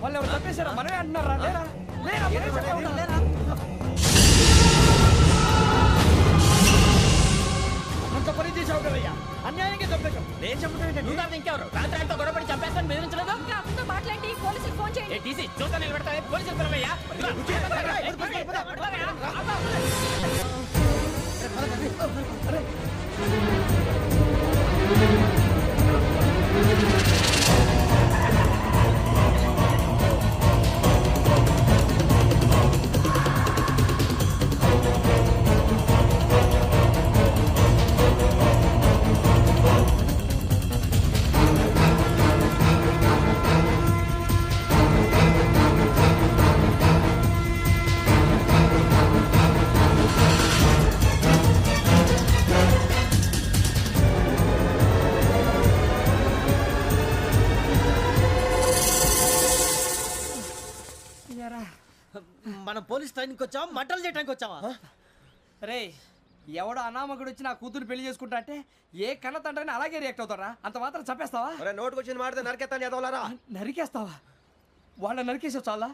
Speaker 3: వాళ్ళు ఎవరు చంపేశారా? మనమే అంటున్నారా? లేరా లేరా
Speaker 2: అంత పని చేసావు కదయ్యా, అన్యాయంగా చంపేశావు.
Speaker 3: నేను చంపుతాను. ఇంకెవరు రాత్రి ఆయనతో గొడవపడి చంపేస్తాను బెదిరించలేదు.
Speaker 7: ఇంకా అతనితో మాట్లాడి పోలీసులకు ఫోన్ చేయండి.
Speaker 3: టీసీ చూస్తా నిలబెడతా. పోలీసులు పిలవయ్యా.
Speaker 2: మనం పోలీస్ ట్రైనింగ్ వచ్చావా, మంటలు చేయడానికి వచ్చావా?
Speaker 3: రే ఎవడో అనామకుడు వచ్చి నా కూతురు పెళ్లి చేసుకుంటా అంటే ఏ కన్న తండ్రిని అలాగే రియాక్ట్ అవుతారా? అంత మాత్రం చంపేస్తావా?
Speaker 4: నోటుకు వచ్చింది మాడితే నరకెత్తాను చదవాలరా.
Speaker 3: నరికేస్తావా? వాళ్ళ నరికేసావు చాలా,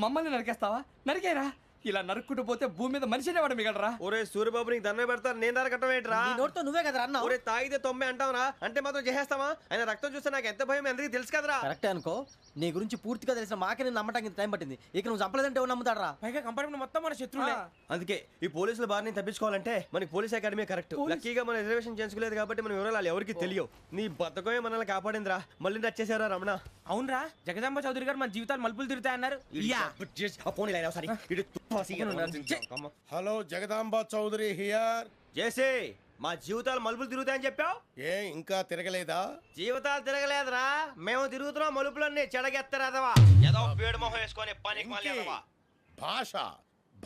Speaker 3: మమ్మల్ని నరికేస్తావా? నరికేరా. ఇలా నరుక్కుంటూ పోతే భూమి మీద మనిషినే వాడు మిగలరా?
Speaker 4: ఒరే సూర్యబాబు నీకు దండ పెడతాను, నేను నరకటం ఏంట్రా?
Speaker 2: నీ నోటితో నువ్వే కదా అన్నావు.
Speaker 4: ఒరే తాగితే తొమ్మే అంటావురా, అంటే మాత్రం చేసేస్తావా? ఆయన రక్తం చూస్తే నాకు ఎంత భయం అందరికీ తెలుసు కదరా.
Speaker 2: కరెక్టే అనుకో, నీ గురించి పూర్తిగా తెలిసిన మాకే నేను నమ్మటానికి టైం పట్టింది. ఇక నువ్వు చంపలేదంటే ఎవరు నమ్ముతాడరా?
Speaker 3: పైగా కంపార్ట్మెంట్ మొత్తం మన శత్రువులే.
Speaker 4: అందుకే ఈ పోలీసుల బారిని తప్పించుకోవాలంటే మనకి పోలీస్ అకాడమీ కరెక్ట్. లక్కీగా మనం రిజర్వేషన్ చేసుకోలేదు కాబట్టి మనం వివరాలు ఎవరికి తెలియవు. నీ బతకమే మనల్ని కాపాడిందిరా. మళ్ళీ నచ్చేసారా రమణ?
Speaker 3: అవునరా, జగదాంబ చౌదరి గారు మన జీవితాలు మలుపులు తిరుగుతాయన్నారు.
Speaker 10: Hello, Jagadamba Chowdary here.
Speaker 4: JC మా జీవితాలు మలుపులు తిరుగుతాయని చెప్పావు.
Speaker 3: ఏ ఇంకా తిరగలేదా?
Speaker 4: జీవితాలు తిరగలేదురా, మేము తిరుగుతున్నాం మలుపులన్నీ. చెడగెత్తరాదవా ఏదో పేడు మొహం వేసుకొని పనికి మళ్ళీ
Speaker 3: భాష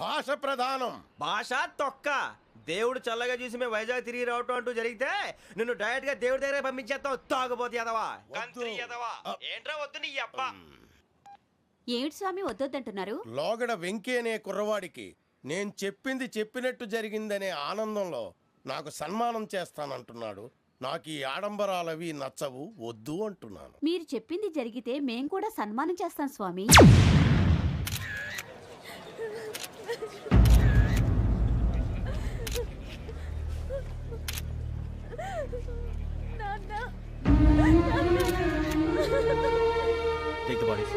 Speaker 3: భాష ప్రధానం.
Speaker 4: భాష తొక్క. దేవుడు చల్లగా చూసి మేము వైజాగ్ తిరిగి రావటం అంటూ జరిగితే నిన్ను డైరెక్ట్ గా దేవుడి దగ్గర పంపించేస్తాం. తాగుబోతు ఎదవా, గంత్రి ఎదవా. ఏంట్రా వద్దు నీ అప్ప.
Speaker 5: ఏమిటి స్వామి వద్దొద్దంటున్నారు?
Speaker 3: లోగడ వెంకీ అనే కుర్రవాడికి నేను చెప్పింది చెప్పినట్టు జరిగిందనే ఆనందంలో నాకు సన్మానం చేస్తానంటున్నాడు. నాకు ఈ ఆడంబరాలవి నచ్చవు, వద్దు అంటున్నాను.
Speaker 5: మీరు చెప్పింది జరిగితే మేం కూడా సన్మానం చేస్తాం స్వామి.
Speaker 6: Take the bodies.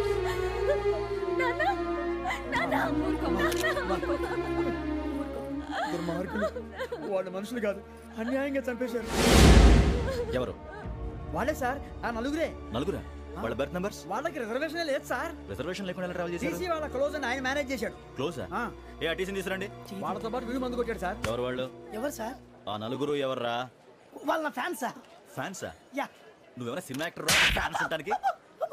Speaker 2: దుర్మార్గులు. వాళ్ళు మనుషులు కాదు, అన్యాయంగా చంపేశారు.
Speaker 6: ఎవరు?
Speaker 2: వాళ్ళే సార్, ఆ నలుగురే.
Speaker 6: నలుగురా? వాళ్ళ బర్త్ నంబర్స్?
Speaker 2: వాళ్ళకి రిజర్వేషన్ లేదు సార్.
Speaker 6: రిజర్వేషన్ లేకుండా ట్రావెల్ చేశారు?
Speaker 2: టీసీ వాళ్ళ క్లోజ్ అని ఆయన మేనేజ్ చేశాడు.
Speaker 6: క్లోజా?
Speaker 2: ఆ.
Speaker 6: ఏ అటీసీని తీసుకురండి.
Speaker 2: వాళ్ళతో పాటు వీడు మందు కొట్టాడు సార్.
Speaker 6: ఎవరు వాళ్ళు?
Speaker 9: ఎవరు సార్?
Speaker 6: ఆ నలుగురు ఎవర్రా?
Speaker 9: వాళ్ళ నా ఫ్యాన్ సార్.
Speaker 6: ఫ్యాన్సా?
Speaker 9: యా.
Speaker 6: నువ్వెవరా సినిమా యాక్టర్ ఫ్యాన్స్ అంటానికి?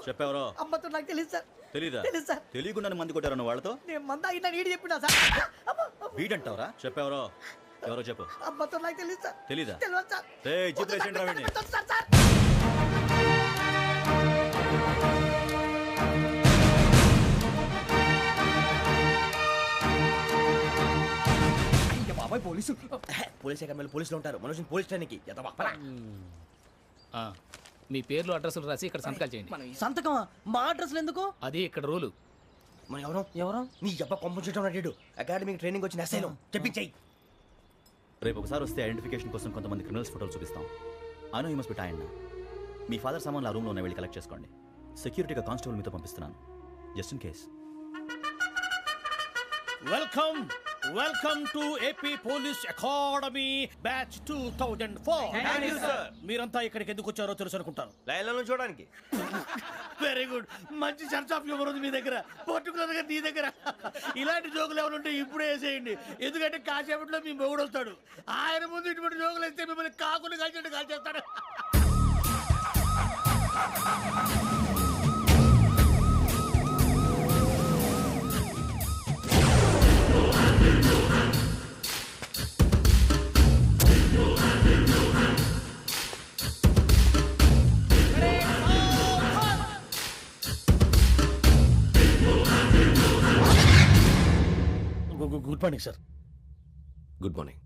Speaker 6: చెప్పెవరో?
Speaker 9: అమ్మతో నాకు తెలియదు సార్.
Speaker 6: తెలీదా?
Speaker 9: తెలీదు సార్.
Speaker 6: తెలియకుండా మంది కొట్టారు వాళ్ళతో?
Speaker 9: నేను మంద అయినా నీడి చెప్పినా సార్.
Speaker 6: వీడంటావరా? చెప్పెవరో? ఎవరో చెప్పు.
Speaker 9: అమ్మతో నాకు తెలియదు సార్.
Speaker 6: తెలీదా?
Speaker 9: తెలియదు సార్.
Speaker 6: చెప్పేసి రావండి.
Speaker 9: Sir sir.
Speaker 2: బాబాయ్ పోలీసు. పోలీస్ అకాడమీలో పోలీసులు ఉంటారు. మనుషులు పోలీస్ ట్రైనింగ్కి ఎదవా.
Speaker 10: మీ పేర్లు అడ్రస్లు రాసి ఇక్కడ సంతకాలు చేయండి.
Speaker 2: సంతకం మా అడ్రస్లు ఎందుకు?
Speaker 10: అది ఇక్కడ రూలు.
Speaker 2: మన ఎవరు నీ అబ్బా పంపించడం అడిగాడు. అకాడమిక్ ట్రైనింగ్ వచ్చిన అసలు చెప్పించాయి.
Speaker 6: రేపు ఒకసారి వస్తే ఐడెంటిఫికేషన్ కోసం కొంతమంది క్రిమినల్స్ ఫోటోలు చూపిస్తాం. I know you must be tired. Me father సామాన్లు ఆ రూమ్లో ఉన్న వెళ్ళి కలెక్ట్ చేసుకోండి. సెక్యూరిటీగా కానిస్టేబుల్ మీతో పంపిస్తున్నాను, just in case.
Speaker 10: Welcome to AP police academy batch 2004. మీరంతా ఇక్కడికి ఎందుకు వచ్చారో తెలుసు అనుకుంటాను.
Speaker 4: లైన్లను చూడడానికి.
Speaker 10: Very good. మంచి సెన్స్ ఆఫ్ హ్యూమర్ ఉంది మీ దగ్గర, పర్టికులర్ గా నీ దగ్గర. ఇలాంటి జోకులు ఎవరు ఉంటే ఇప్పుడే వేసేయండి. ఎందుకంటే కాసేపట్లో మీ మొగుడు వస్తాడు. ఆయన ముందు ఇటువంటి జోకులు వేస్తే మిమ్మల్ని కాకులు కాల్చేట్టు కాల్చేస్తాడు. Good morning sir.
Speaker 6: Good morning.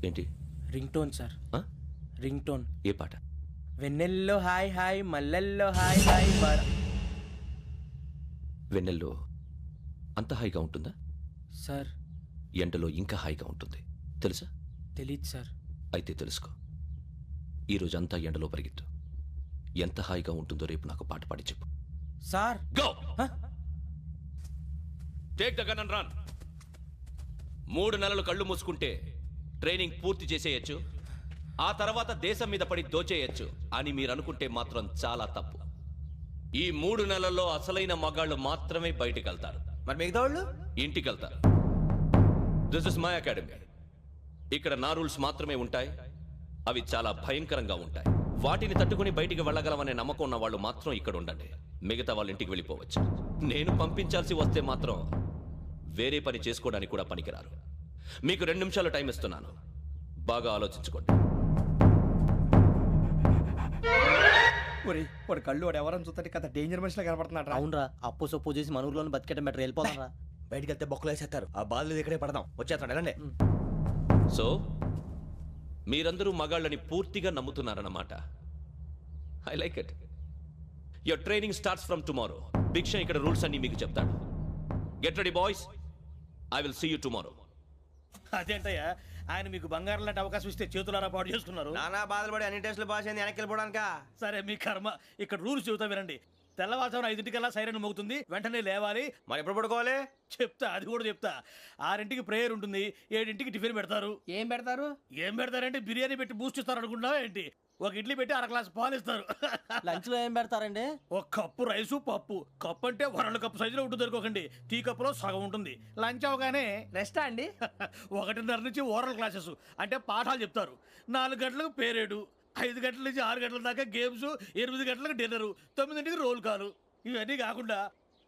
Speaker 6: ఏంటి?
Speaker 8: Ring tone sir. Ring tone.
Speaker 6: ఏ పాట?
Speaker 8: వెన్నెల్లో హాయ్ హాయ్, మల్లెల్లో హాయ్ హాయ్.
Speaker 6: వెన్నెల్లో అంత హాయిగా ఉంటుందా
Speaker 8: సార్?
Speaker 6: ఎండలో ఇంకా హాయిగా ఉంటుంది తెలుసా?
Speaker 8: తెలీదు సార్.
Speaker 6: అయితే తెలుసుకో. ఈరోజు అంతా ఎండలో పరిగెత్తు. ఎంత హాయిగా ఉంటుందో రేపు నాకు పాట పాడి చెప్పు.
Speaker 8: Sir
Speaker 6: go. Take the gun and run. 3 నెలలు కళ్ళు మూసుకుంటే ట్రైనింగ్ పూర్తి చేసేయచ్చు, ఆ తర్వాత దేశం మీద పడి దోచేయచ్చు అని మీరు అనుకుంటే మాత్రం చాలా తప్పు. ఈ 3 నెలల్లో అసలైన మగాళ్ళు మాత్రమే బయటికి వెళ్తారు.
Speaker 2: మరి మిగతా వాళ్ళు
Speaker 6: ఇంటికి వెళ్తారు. This is my academy. ఇక్కడ నా రూల్స్ మాత్రమే ఉంటాయి. అవి చాలా భయంకరంగా ఉంటాయి. వాటిని తట్టుకుని బయటికి వెళ్ళగలమనే నమ్మకం ఉన్న వాళ్ళు మాత్రం ఇక్కడ ఉండండి. మిగతా వాళ్ళు ఇంటికి వెళ్ళిపోవచ్చు. నేను పంపించాల్సి వస్తే మాత్రం వేరే పని చేసుకోవడానికి కూడా పనికిరారు. మీకు 2 నిమిషాలు టైం ఇస్తున్నాను, బాగా ఆలోచించుకోండి.
Speaker 2: వాడు కళ్ళు వాడు ఎవరైనా చూస్తే కదా డేంజర్ మనిషిలో కనపడుతున్నాడు.
Speaker 8: అవునరా, అప్పు సొప్పు చేసి మన ఊర్లో బతికేట బెటర్. వెళ్ళిపోతాం రా.
Speaker 2: బయటికి వెళ్తే బొక్కలు వేసేస్తారు. ఆ బాధలు ఇక్కడే పడదాం. వచ్చేస్తాడు ఎలాండి.
Speaker 6: సో మీరందరూ మగాళ్ళని పూర్తిగా నమ్ముతున్నారన్నమాట. I like it. Your training starts from tomorrow. Bhiksha ఇక్కడ రూల్స్ అన్ని మీకు చెప్తాడు. Get ready boys, I will see you tomorrow.
Speaker 10: అదేంటయ్యా, ఆయన మీకు బంగారం లాంటి అవకాశం ఇస్తే చేతులారా పాటు చేసుకున్నారు.
Speaker 4: నానా బాధలు పడి అన్ని టెస్టులు పాస్ అయింది, వెనక్కి వెళ్ళిపోవడానికా?
Speaker 10: సరే మీ కర్మ. ఇక్కడ రూల్స్ చెబుతా వినండి. తెల్లవారుజామున 5 సైరన్ మోగుతుంది, వెంటనే లేవాలి.
Speaker 4: మరి ఎప్పుడు పడుకోవాలి?
Speaker 10: చెప్తా, అది కూడా చెప్తా. 6 ప్రేయర్ ఉంటుంది, 7 టిఫిన్ పెడతారు.
Speaker 8: ఏం పెడతారు?
Speaker 10: ఏం పెడతారంటే బిర్యానీ పెట్టి బూస్ట్ ఇస్తారు అనుకుంటున్నావా ఏంటి? ఒక ఇడ్లీ పెట్టి 1/2 గ్లాస్ పాలు ఇస్తారు.
Speaker 8: లంచ్ లో ఏం పెడతారండి?
Speaker 10: ఒక కప్పు రైసు పప్పు. కప్పు అంటే 1/2 కప్పు సైజులో ఉంటుంది అనుకోకండి. టీ కప్పులో సగం ఉంటుంది. లంచ్ అవగానే
Speaker 8: రెస్టా అండి?
Speaker 10: 1:30 నుంచి ఓరల్ క్లాసెస్ అంటే పాఠాలు చెప్తారు. 4 గంటలకు పేరేడు, 5 గంటల నుంచి 6 గంటల దాకా గేమ్స్, 8 గంటలకు డిన్నరు, 9 రోల్ కాలు. ఇవన్నీ కాకుండా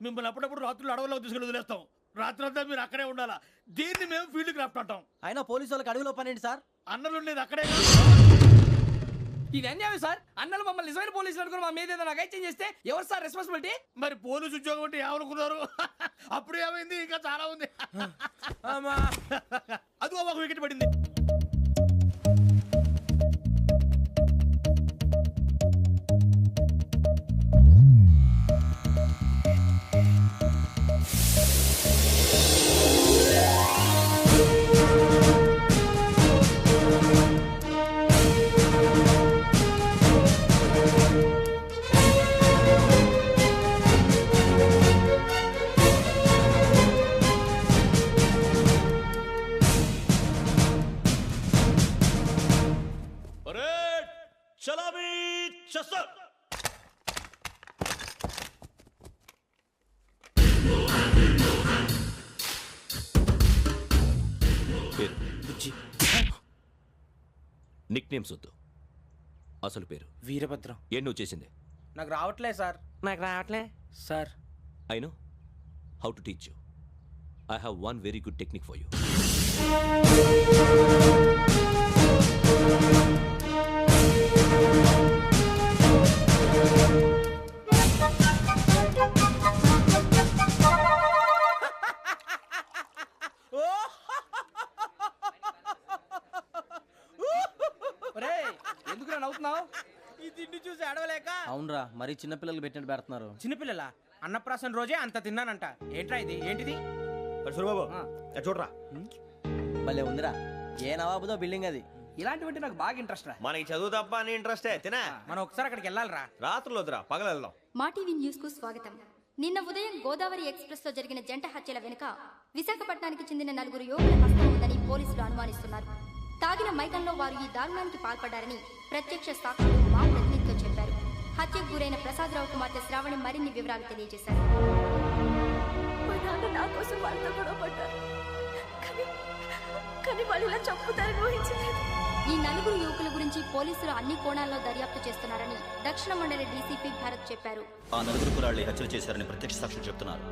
Speaker 10: మిమ్మల్ని అప్పుడప్పుడు రాత్రులు అడవుల్లో తీసుకెళ్ళి వదిలేస్తాం. రాత్రంతా మీరు అక్కడే ఉండాలా. దీన్ని మేము ఫీల్డ్ క్రాఫ్ట్ అంటాం.
Speaker 8: అయినా పోలీసు వాళ్ళకి అడవిలో పని ఏంటి సార్?
Speaker 10: అన్నలు ఉండేది అక్కడే.
Speaker 8: ఇది అన్యాయం సార్. అన్నలు మమ్మల్ని నిజమైన పోలీసులు అనుకుని మా మీద ఏదైనా అగైత్యం చేస్తే ఎవరు సార్ రెస్పాన్సిబిలిటీ?
Speaker 10: మరి పోలీసు ఉద్యోగం అంటే ఏమనుకున్నారు? అప్పుడు ఏమైంది? ఇంకా చాలా ఉంది. అదిగో ఒక వికెట్ పడింది.
Speaker 6: నిక్ నేమ్స్ వద్దు, అసలు పేరు.
Speaker 8: వీరభద్రం.
Speaker 6: ఏం నువ్వు చేసింది?
Speaker 8: నాకు రావట్లే సార్. నాకు రావట్లే sir.
Speaker 6: I know how to teach you. I have one very good technique for you.
Speaker 8: ఎందుకు నవ్వుతున్నావు? ఈ తిండి చూసి అడవలేక. అవునరా, మరి చిన్నపిల్లలు పెట్టినట్టు పెడుతున్నారు. చిన్నపిల్లల అన్నప్రాసన రోజే అంత తిన్నానంట. ఏంట్రా ఇది? ఏంటిది?
Speaker 4: సూరిబాబు చూడరా,
Speaker 8: భలే ఉందిరా. ఏ నవాబుదో బిల్డింగ్ అది. ఇలాంటివంటే నాకు బాగా ఇంట్రెస్ట్ రా.
Speaker 4: మనకి చదువు తప్ప అని ఇంట్రెస్టే. తినా
Speaker 8: మనం ఒకసారి అక్కడికి వెళ్ళాలిరా.
Speaker 4: రాత్రులు వద్దురా, పగలు వెళ్దాం.
Speaker 5: మా టీవీ న్యూస్ కు స్వాగతం. నిన్న ఉదయం గోదావరి ఎక్స్ప్రెస్ లో జరిగిన జంట హత్యల వెనుక విశాఖపట్నానికి చెందిన 4 యువకుల హస్తం ఉందని పోలీసులు అనుమానిస్తున్నారు. తాగిన మైకంలో వారు ఈ దారుణానికి పాల్పడ్డారని ప్రత్యక్ష సాక్షులు మా ప్రతినిధితో చెప్పారు. హత్యకు గురైన ప్రసాదరావు కుమార్తె శ్రావణి మరిన్ని వివరాలు తెలియజేశారు.
Speaker 7: మా నాన్న నా కోసం వాళ్ళతో గొడవ పడ్డారు, కానీ వాళ్ళు ఇలా చంపుతారని ఊహించలేదు.
Speaker 5: ఈ 4 యువకుల గురించి పోలీసులు అన్ని కోణాల్లో దర్యాప్తు చేస్తున్నారని దక్షిణ మండలి డీసీపీ భరత్ చెప్పారు.
Speaker 11: ఆ 4 కురాళ్ళు హత్యలు చేశారని ప్రత్యక్ష సాక్షులు చెప్తున్నారు.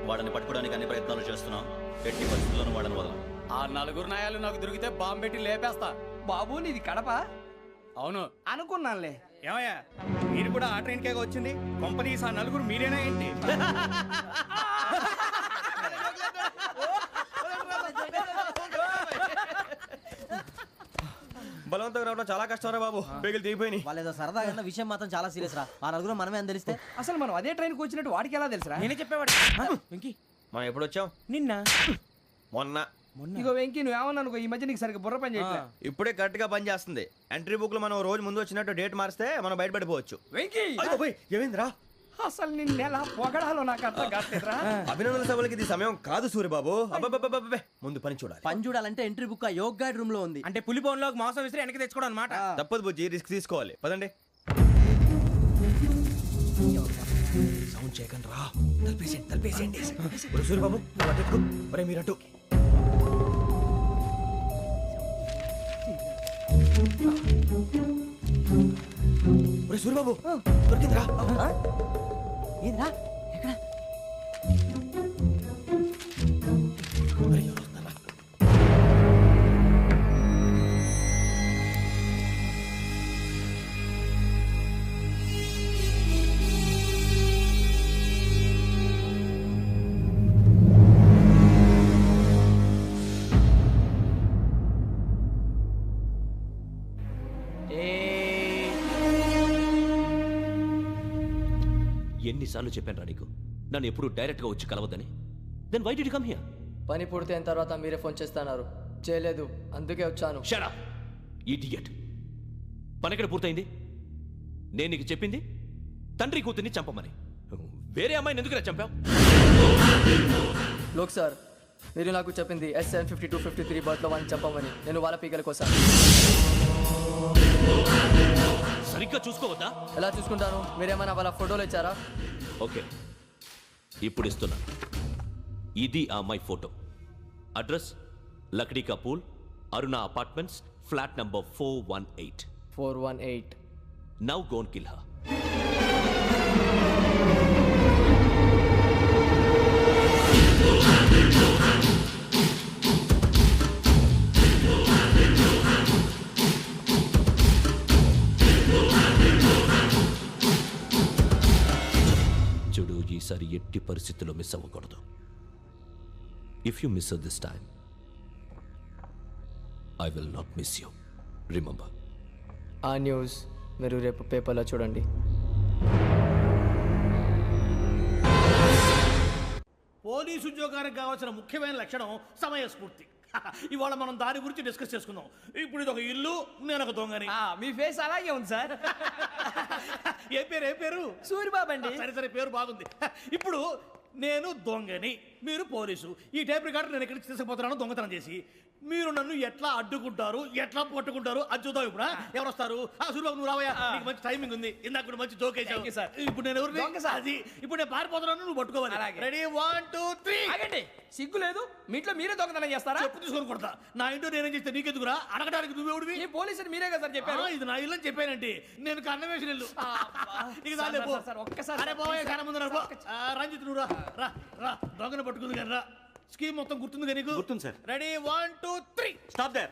Speaker 11: వాళ్ళని పట్టుకోవడానికి అన్ని ప్రయత్నాలు చేస్తున్నాం. ఎట్టి పరిస్థితుల్లోనూ వాళ్ళని వదలం.
Speaker 8: ఆ 4 నాయాలు నాకు దొరికితే బాంబు పెట్టి లేపేస్తా. బాబు నీది కడప? అవును అనుకున్నానులే.
Speaker 4: ఏమయ్యా, మీరు కూడా ఆ ట్రైన్ కేగా వచ్చింది? కొంపదీసి ఆ 4 మీరేనా ఏంటి? బలవంతంగా రావడం చాలా కష్టం రా బాబు. పేగులు దిగిపోయినాయి.
Speaker 8: వాళ్ళేదో సరదాగా విషయం మాత్రం చాలా సీరియస్ రా. ఆ 4 మనమే అని తెలిస్తే అసలు మనం అదే ట్రైన్కి వచ్చినట్టు వాడికి ఎలా తెలుసురా? నేనే చెప్పేవాడు. వెంకీ,
Speaker 4: మనం ఎప్పుడు వచ్చాం?
Speaker 8: నిన్న
Speaker 4: మొన్న.
Speaker 8: ఇగో వెంకీ, నువ్వేమన్నా అనుకో, ఈ మధ్య నీకు సరిగ్గా బుర్ర పని చేయట్లేదు.
Speaker 4: ఇప్పుడే కరెక్ట్ గా పని చేస్తుంది. ఎంట్రీ బుక్ లో మనం రోజు ముందు వచ్చినట్టు డేట్ మారిస్తే మనం బయటపడిపోవచ్చు.
Speaker 8: వెంకీ,
Speaker 4: ఏమైందిరా?
Speaker 8: అసలు నిన్న ఎలా పొగడాలో నాకు అర్థం కాట్లేదురా.
Speaker 4: అభినందన సభలకి ఇది సమయం కాదు సూర్యబాబు. అబ్బబ్బబ్బబ్బబ్బే, ముందు పని చూడాలి.
Speaker 8: పని చూడాలంటే ఎంట్రీ బుక్ ఆ యోగ్ గైడ్ రూమ్ లో ఉంది. అంటే పులి బోన్ లోకి మాంసం విసిరి వెనక్కి తెచ్చుకోవడం అనమాట.
Speaker 4: తప్పదు బుజ్జి, రిస్క్ తీసుకోవాలి. పదండి. సౌండ్ చేయకండి రా. తలపేసేయండి. సూర్యబాబు మీరు అటు. సూర్యబాబు దొరికిందిరా.
Speaker 8: ఏంద్రా? ఎక్కడ?
Speaker 6: ఎన్నిసార్లు చెప్పాను రా నీకు, నన్ను ఎప్పుడు డైరెక్ట్ గా వచ్చి కలవద్దని. Then why did you come here?
Speaker 12: పని పూర్తయిన తర్వాత మీరే ఫోన్ చేస్తున్నారు. చేయలేదు, అందుకే వచ్చాను.
Speaker 6: Shut up idiot. పని ఎక్కడ పూర్తయింది? నేను నీకు చెప్పింది తండ్రి కూతుర్ని చంపమని. వేరే అమ్మాయిని ఎందుకు చంపావు?
Speaker 12: లోక్ సార్, మీరు నాకు చెప్పింది SN 5253 బర్త్లో వాడిని చంపమని. నేను వాళ్ళ పీకల కోసం.
Speaker 6: సరిగ్గా చూసుకోవద్దా?
Speaker 12: ఎలా చూసుకుంటాను? మీరేమైనా వాళ్ళ ఫోటోలు ఇచ్చారా?
Speaker 6: ఓకే, ఇప్పుడు ఇస్తున్నా. ఇది ఆ అమ్మాయి ఫోటో. అడ్రస్ లక్డీ కా pool, Aruna apartments, flat number 418.
Speaker 12: 418.
Speaker 6: Now go and kill her. చూడు, ఈసారి ఎట్టి పరిస్థితుల్లో మిస్ అవ్వకూడదు. If you miss this time I will not miss you. Remember.
Speaker 12: ఆ న్యూస్ మీరు రేపు పేపర్లో చూడండి.
Speaker 10: పోలీసు ఉద్యోగానికి కావాల్సిన ముఖ్యమైన లక్షణం సమయస్ఫూర్తి. ఇవాళ మనం దాని గురించి డిస్కస్ చేసుకుందాం. ఇప్పుడు ఇది ఒక ఇల్లు, నేను ఒక దొంగని.
Speaker 8: మీ ఫేస్ అలాగే ఉంది సార్.
Speaker 10: ఏ పేరు?
Speaker 8: సూరిబాబు అండి.
Speaker 10: సరే పేరు బాగుంది. ఇప్పుడు నేను దొంగని, మీరు పోలీసు. ఈ టైప్ రికార్డు నేను ఎక్కడికి తీసుకుపోతున్నాను దొంగతనం చేసి. మీరు నన్ను ఎట్లా అడ్డుకుంటారు, ఎట్లా పట్టుకుంటారు అది చూద్దాం. ఇప్పుడు ఎవరు వస్తారు? సూరిబాబు నువ్వు రావయ్యా, నీకు మంచి టైమింగ్ ఉంది. ఇందాక కూడా మంచి జోక్ వేసావు. ఇప్పుడు నేను ఎవరు? అది ఇప్పుడు నేను పారిపోతున్నాను, నువ్వు పట్టుకోవాలి. రెడీ 1 2 3.
Speaker 8: ఆగండి, సిగ్గు లేదు? మీ ఇంట్లో మీరే దొంగతనం చేస్తారా?
Speaker 10: చెప్పు తీసుకొని కొడతా. నా ఇంట్లో నేనేం చేస్తే నీకెందుకురా? అడగడానికి నువ్వెవడివి?
Speaker 8: ఈ పోలీసులు మీరే కదా సార్ చెప్పారు.
Speaker 10: ఇది నా ఇల్లు అని చెప్పానంటే నేను కన్న వేసిన ఇల్లు.
Speaker 8: ఒక్కసారి
Speaker 10: అరే బాబు కన్న ముందు రంజిత్ నువ్వు రా రా దొంగను పట్టుకుంది కానీ రా. స్కీమ్ మొత్తం గుర్తుంది నీకు?
Speaker 11: గుర్తుంది sir.
Speaker 10: Ready 1 2 3.
Speaker 11: Stop there.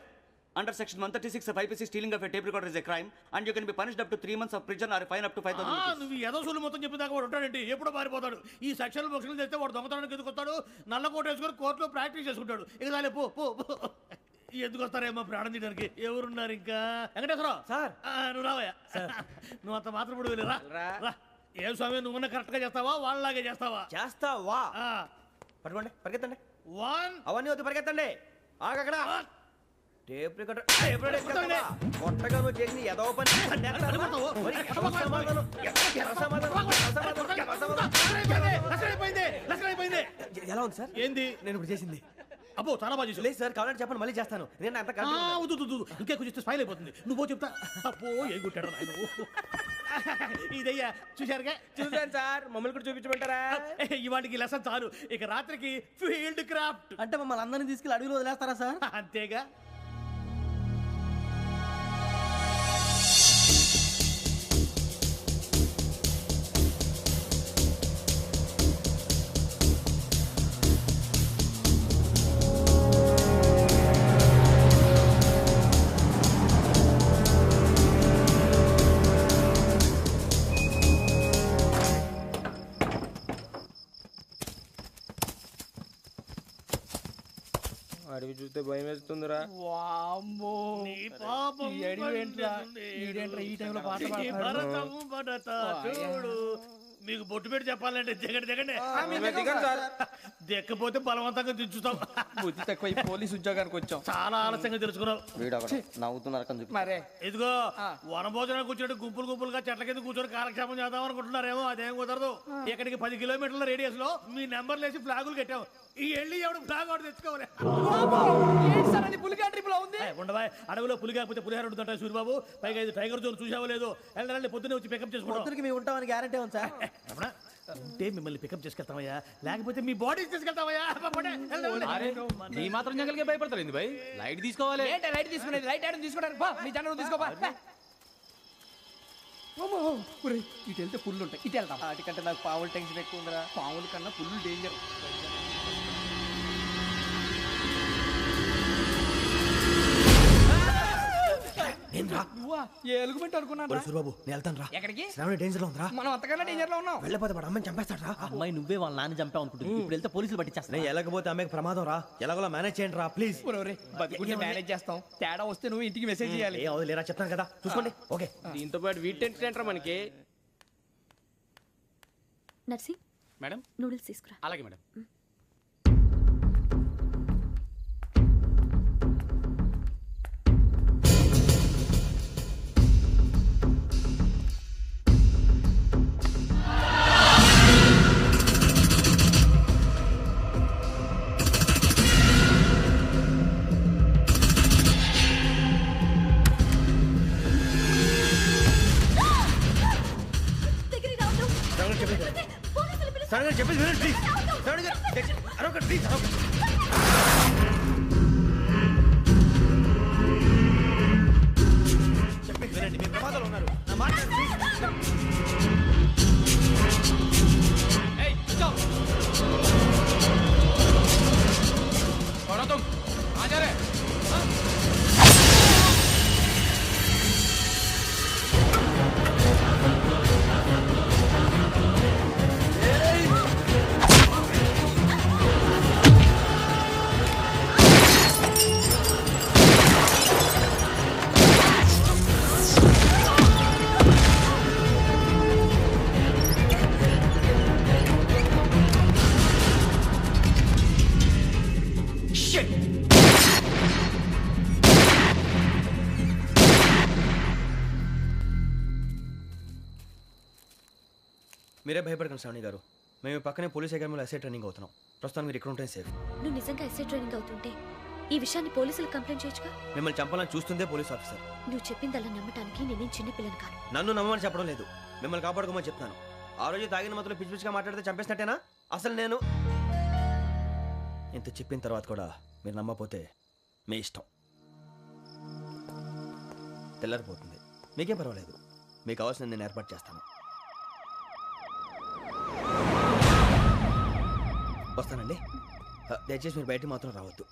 Speaker 11: Under section 136 of IPC, stealing of a tape recorder is a crime and you can be punished up to 3 months of prison or a fine up to 5,000 rupees.
Speaker 10: నువ్వు ఏదో సొల్లు మొత్తం చెప్పేదాకా వాడు ఉంటాడండి. ఎప్పుడో పారిపోతాడు. ఈ సెక్షన్ బొక్షన్లు చేస్తే వాడు దొంగతనానికి ఎందుకు వస్తాడు? నల్ల కోట వేసుకొని కోర్టులో ప్రాక్టీస్ చేసుకుంటాడు. ఇక చాలే పో పో ఎందుకు వస్తారేమో ప్రాణం తీయడానికి. ఎవరున్నారు ఇంకా? వెంకటేశ్వరరావు సార్, నువ్వు రావయ్యా. నువ్వు అంత మాత్రం ఇప్పుడు వెళ్ళి రా. ఏం స్వామి, నువ్వున్న కరెక్ట్ గా చేస్తావా వాళ్ళలాగే చేస్తావా?
Speaker 8: చేస్తావా? పట్టుకోండి, పరిగెత్తండి.
Speaker 10: 1
Speaker 8: అవన్నీ వద్దు, పరిగెత్తండి. ఆగక్కడ టేప్ రికార్డర్ కొత్తగా నువ్వు చేసిన ఏదో పని. ఎలా ఉంది సార్?
Speaker 10: ఏంది
Speaker 8: నేను ఇప్పుడు చేసింది?
Speaker 10: అబ్బో చాలా బాగా చేసావు.
Speaker 8: లేదు సార్, కావాలంటే చెప్పండి, మళ్ళీ చేస్తాను. నేను అంత
Speaker 10: ఇంకే కొంచెం స్మైల్ అయిపోతుంది. నువ్వు చెప్తా. అబ్బో ఏ గుట్టాడు నాయన. ఇదయ్యా చూశారుగా?
Speaker 8: చూసాను సార్, మమ్మల్ని కూడా చూపించమంటారా?
Speaker 10: ఇవాటికి లెసన్ చాలు. ఇక రాత్రికి ఫీల్డ్ క్రాఫ్ట్.
Speaker 8: అంటే మమ్మల్ని అందరినీ తీసుకెళ్ళి అడుగులో వదిలేస్తారా సార్?
Speaker 10: అంతేగా.
Speaker 8: అడిగి చూస్తే భయం వేస్తుందిరా.
Speaker 10: మీకు బొట్టు పెట్టి చెప్పాలంటే దిగండి. దిక్కపోతే బలవంతంగా దించుతాం.
Speaker 8: బుద్ధి తక్కువ, ఈ పోలీస్ ఉద్యోగానికి వచ్చాం.
Speaker 10: చాలా ఆలస్యంగా తెలుసుకున్నావు.
Speaker 8: నవ్వుతున్నారు.
Speaker 10: మరే ఇదిగో వనభోజనానికి కూర్చోటి గుంపులుగా చెట్ల కింద కూర్చొని కాలక్షేపం చేద్దాం అనుకుంటున్నారేమో. అదేం కుదరదు. ఇక్కడికి 10 కిలోమీటర్ల రేడియస్ లో మీ నెంబర్లు వేసి ఫ్లాగులు కట్టాం. ఈ వెళ్ళి ఎవడు ఫ్లాగ్ ఆర్డర్ తెచ్చుకోవాలి. ఉండవా, అడవిలో పులి కాకపోతే పులిహార ఉంటుంటాయి సూరిబాబు. పైగా ఇది టైగర్ జోన్ చూసావో లేదో. వెళ్ళాలి, పొద్దున్నే వచ్చి పికప్ చేసుకుంటాం.
Speaker 8: మేము ఉంటామని గ్యారంటీ ఉంది సార్.
Speaker 10: ఉంటే మిమ్మల్ని పికప్ చేసుకెళ్తామయ్యా, లేకపోతే మీ బాడీ తీసుకెళ్తామయ్యా.
Speaker 8: ఈ మాత్రం జంగల్కే భయపడతారు భయ్. లైట్ తీసుకోవాలి. లైట్ తీసుకునేది? లైట్ ఐటమ్ తీసుకోవడానికి మీ జనరు తీసుకోవా. ఇటు వెళ్తే పుల్లు ఉంటాయి, ఇటు వెళ్తాం. వాటికంటే నాకు పావులు టెన్షన్ ఎక్కువ ఉందిరా. పావుల కన్నా పుల్లు డేంజర్. ఎలుగుబెట్టి అనుకున్నాను.
Speaker 2: సూరిబాబు నేను వెళ్తాను రా.
Speaker 8: ఎక్కడికి?
Speaker 2: శ్రావణి డేంజర్ లో ఉందిరా.
Speaker 8: మనం అంతకన్నా డేంజర్ లో ఉన్నాం.
Speaker 2: వెళ్ళపోతే వాడు అమ్మాయిని చంపేస్తాడు రా.
Speaker 8: అమ్మాయి నువ్వే వాళ్ళ నాన్న చంపావు అనుకుంటుంది. ఇప్పుడు వెళ్తే పోలీసులు పట్టించేస్తా.
Speaker 2: నేను వెళ్ళకపోతే అమ్మాయికి ప్రమాదం రా. ఎలాగోలా మేనేజ్ చేయండి రా ప్లీజ్.
Speaker 8: బతుకుంటే మేనేజ్ చేస్తాం. తేడా వస్తే నువ్వు ఇంటికి మెసేజ్ చేయాలి.
Speaker 2: ఏ అవును లేరా, చెప్తాను కదా చూసుకోండి. ఓకే,
Speaker 8: దీంతో పాటు వీటి ఏంటంటారా మనకి?
Speaker 7: నర్సి
Speaker 8: మేడం
Speaker 7: నూడిల్స్ తీసుకురా.
Speaker 8: అలాగే మేడం. గారు చెప్పేది వినండి ప్లీజ్. శ్రావణి గారు అరొకటి ప్లీజ్ అరొకటి. చెప్పేది వినండి, మీరు ప్రమాదాలు ఉన్నారు. నా మాట ప్లీజ్. ఏయ్ స్టాప్. छोड़ो तुम, आ जा रहे? మీరే భయపడకండి శ్రావణి గారు. మేము పక్కనే పోలీస్ అకాడమీలో ఎస్ఐ ట్రైనింగ్ అవుతున్నాం. ప్రస్తుతం మీరు ఇక్కడ ఉంటే సేఫ్.
Speaker 7: నువ్వు నిజంగా ఎస్ఐ ట్రైనింగ్ అవుతుంటే ఈ విషయాన్ని పోలీసులకు కంప్లైంట్ చేయొచ్చుగా.
Speaker 8: మిమ్మల్ని చంపాలని చూస్తుందే పోలీస్ ఆఫీసర్.
Speaker 7: నువ్వు చెప్పిందల్లా నమ్మటానికి నేనేం చిన్నపిల్లని కాను.
Speaker 8: నన్ను నమ్మమని చెప్పడం లేదు, మిమ్మల్ని కాపాడుకోమని చెప్తాను. ఆ రోజు తాగిన మొదలు పిచ్చి పిచ్చిగా మాట్లాడితే చంపేసినట్టేనా? అసలు నేను ఇంత చెప్పిన తర్వాత కూడా మీరు నమ్మకపోతే మీ ఇష్టం. తెల్లారిపోతుంది, మీకేం పర్వాలేదు. మీకు కావాల్సిన నేను ఏర్పాటు చేస్తాను. వస్తానండి. దయచేసి మీరు బయటికి మాత్రం రావద్దు.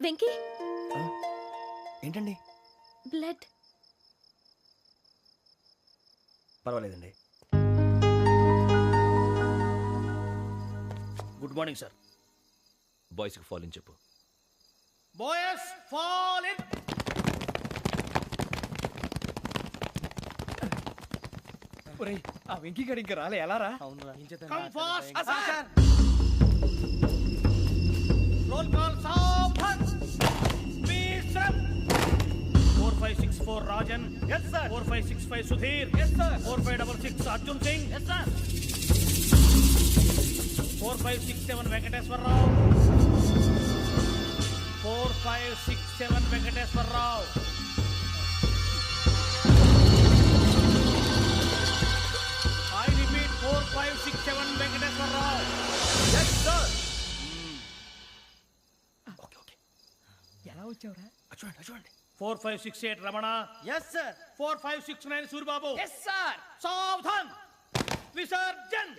Speaker 7: వెంకీ,
Speaker 8: ఏంటండి?
Speaker 7: బ్లడ్.
Speaker 8: పర్వాలేదండి.
Speaker 10: Good morning sir.
Speaker 6: బాయ్స్కి ఫాల్ ఇన్ చెప్పు.
Speaker 10: Boys fall in.
Speaker 8: ఒరేయ్, ఆ వెంకీ గడి ఇంకా రాలే, ఎలా రా?
Speaker 10: Come fast sir. Roll call సావధాన్. Speed up. 4564 Rajan. yes sir. 4565 Sudheer. yes sir. 4566 Arjun Singh. yes sir. 4567 Venkateswararao. 4567 Venkateswararao. I repeat 4567 Venkateswararao.
Speaker 8: yes sir. Okay okay.
Speaker 10: ఎలా వచ్చావురా?
Speaker 8: చూడండి చూడండి.
Speaker 10: 4568 Ramana.
Speaker 8: yes sir.
Speaker 10: 4569 Suribabu.
Speaker 8: yes sir.
Speaker 10: సావధాన్. Visarjan.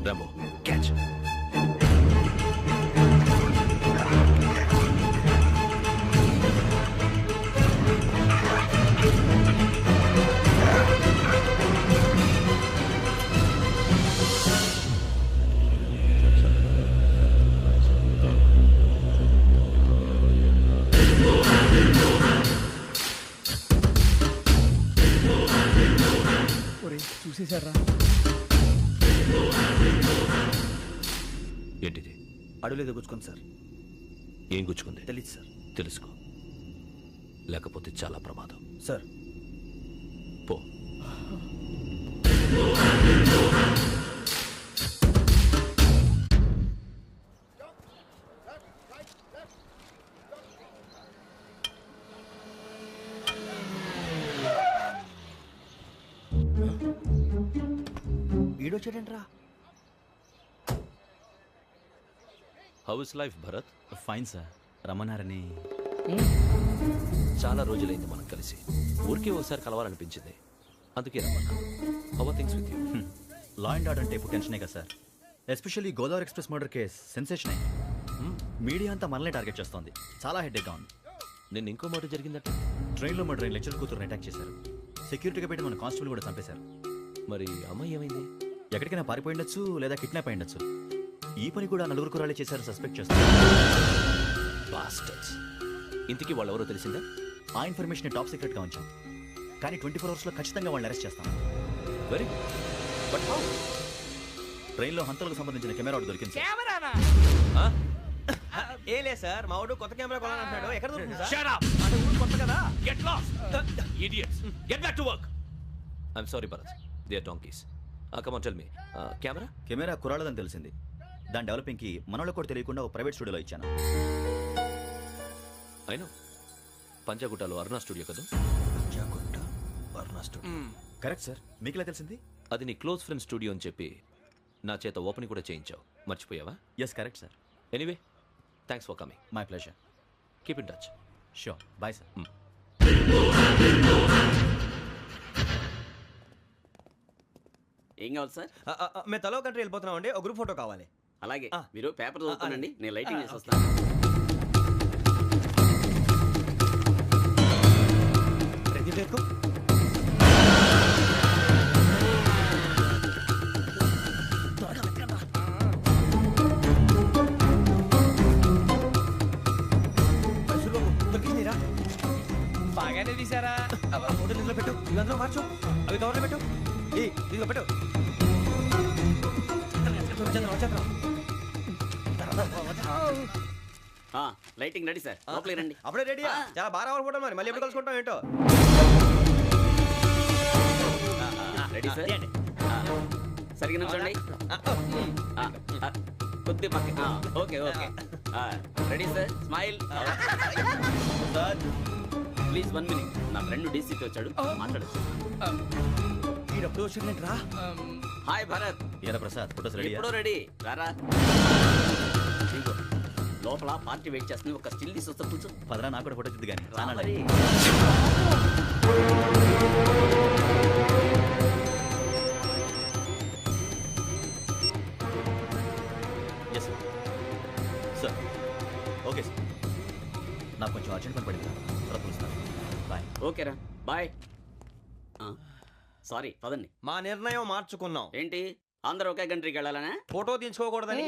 Speaker 6: Rambo, catch.
Speaker 10: చూసేశారా?
Speaker 6: ఏంటిది?
Speaker 8: అడుగులేదు గుచ్చుకుంది సార్.
Speaker 6: ఏం గుచ్చుకుంది?
Speaker 8: తెలీదు సార్.
Speaker 6: తెలుసుకో, లేకపోతే చాలా ప్రమాదం.
Speaker 8: సార్
Speaker 6: పో.
Speaker 8: ఈడొచ్చాడంట్రా.
Speaker 6: How is life Bharat?
Speaker 11: Fine sir. రమ్మన్నారని.
Speaker 6: చాలా రోజులైంది మనం కలిసి. ఊరికే ఒకసారి కలవాలనిపించింది, అందుకే రమ్మన్నా. How are things with you?
Speaker 11: Law and order అంటే ఇప్పుడు టెన్షనే కదా sir. Especially Godavari express murder case sensation అయింది. మీడియా అంతా మనల్ని టార్గెట్ చేస్తోంది. చాలా హెడ్ఏక్గా ఉంది.
Speaker 6: నిన్న ఇంకో మాట జరిగిందట.
Speaker 11: ట్రైన్లో మర్డర్ అయిన లెక్చరర్ కూతురుని అటాక్ చేశారు. సెక్యూరిటీగా పెట్టి మన కానిస్టేబుల్ కూడా చంపేశారు.
Speaker 6: మరి అమ్మాయి ఏమైంది?
Speaker 11: ఎక్కడికైనా పారిపోయి ఉండొచ్చు, లేదా కిడ్నాప్ అయి ఉండొచ్చు. ఈ పని కూడా నలుగురు కుర్రాలే చేశారు సస్పెక్ట్ చేస్తారు.
Speaker 6: బాస్టర్స్. ఇంతకీ వాళ్ళు ఎవరో తెలిసిందా?
Speaker 11: ఆ ఇన్ఫర్మేషన్ టాప్ సీక్రెట్గా ఉంచాం, కానీ 24 అవర్స్లో ఖచ్చితంగా వాళ్ళని అరెస్ట్ చేస్తాం.
Speaker 6: Very but how?
Speaker 11: ట్రైన్లో హంతలకు సంబంధించిన కెమెరా ఒకటి దొరికింది.
Speaker 8: ఏ లే సార్, మా వాడు కొత్త కెమెరా కొనాలంటున్నాడు. ఎక్కడ దొరుకుతుంది సార్?
Speaker 6: Shut up! అంటే ఊరు కొత్త కదా. Get lost! Idiots! Get back to work! I'm sorry Bharat, they are donkeys. Come on tell me, camera?
Speaker 11: Camera కురాలదని తెలిసింది. దాని డెవలపింగ్కి మనలో కూడా తెలియకుండా ఒక ప్రైవేట్ స్టూడియోలో ఇచ్చాను.
Speaker 6: అయినా పంజాగుట్టలో అరుణా స్టూడియో కదా?
Speaker 11: Panjagutta Aruna studio correct sir. మీకు ఎలా తెలిసింది?
Speaker 6: అది నీ క్లోజ్ ఫ్రెండ్ స్టూడియో అని చెప్పి నా చేత ఓపెన్ కూడా చేయించావు, మర్చిపోయావా?
Speaker 11: Yes correct sir.
Speaker 6: Anyway, thanks for coming.
Speaker 11: My pleasure.
Speaker 6: Keep in touch.
Speaker 11: Sure, bye sir.
Speaker 13: ఏం కావాలి సార్?
Speaker 8: మేము తలో కంట్రీ వెళ్ళిపోతున్నాం అండి, ఒక గ్రూప్ ఫోటో కావాలి.
Speaker 13: అలాగే, మీరు పేపర్ చదువుతానండి, నేను లైటింగ్ చేసి వస్తాను.
Speaker 8: బాగానే తీసారా? ఫోటోలు ఇందులో పెట్టు, ఇవందరూ మార్చు, అవి కవర్లో పెట్టు, ఇదిగో పెట్టు.
Speaker 13: లైటింగ్ రెడీ సార్, లోపలికి రండి.
Speaker 8: అప్పుడే రెడీ? చాలా బాగా రావాలి ఫోటో, మరి మళ్ళీ ఎప్పుడు కలుసుకుంటాం ఏంటో.
Speaker 13: రెడీ సార్, సరిగ్గా నుంచోండి. కొద్ది పక్క. Okay okay, ready sir, smile. Please 1 minute, నా ఫ్రెండ్ డీసీపీ వచ్చాడు, మాట్లాడచ్చు. హాయ్ భరత్.
Speaker 11: ఏరా ప్రసాద్, ఫోటోస్ రెడీ?
Speaker 13: ఎప్పుడో రెడీ, రారా. లోపల పార్టీ వెయిట్ చేస్తుంది, ఒక స్టిల్ తీసి వస్తా, కూర్చో.
Speaker 11: పదరా, నాకు కూడా ఫోటో చూద్దు కానీ. Yes sir. Sir okay sir, నాకు కొంచెం అర్జెంట్ పని పడింది, తర్వాత పిలుస్తాను. బాయ్.
Speaker 13: ఓకేరా, బాయ్. సారీ, పదండి.
Speaker 8: మా నిర్ణయం మార్చుకున్నాం.
Speaker 13: ఏంటి, అందరూ ఒకే కంట్రీకి వెళ్ళాలనే?
Speaker 8: ఫోటో తీసుకోకూడదని.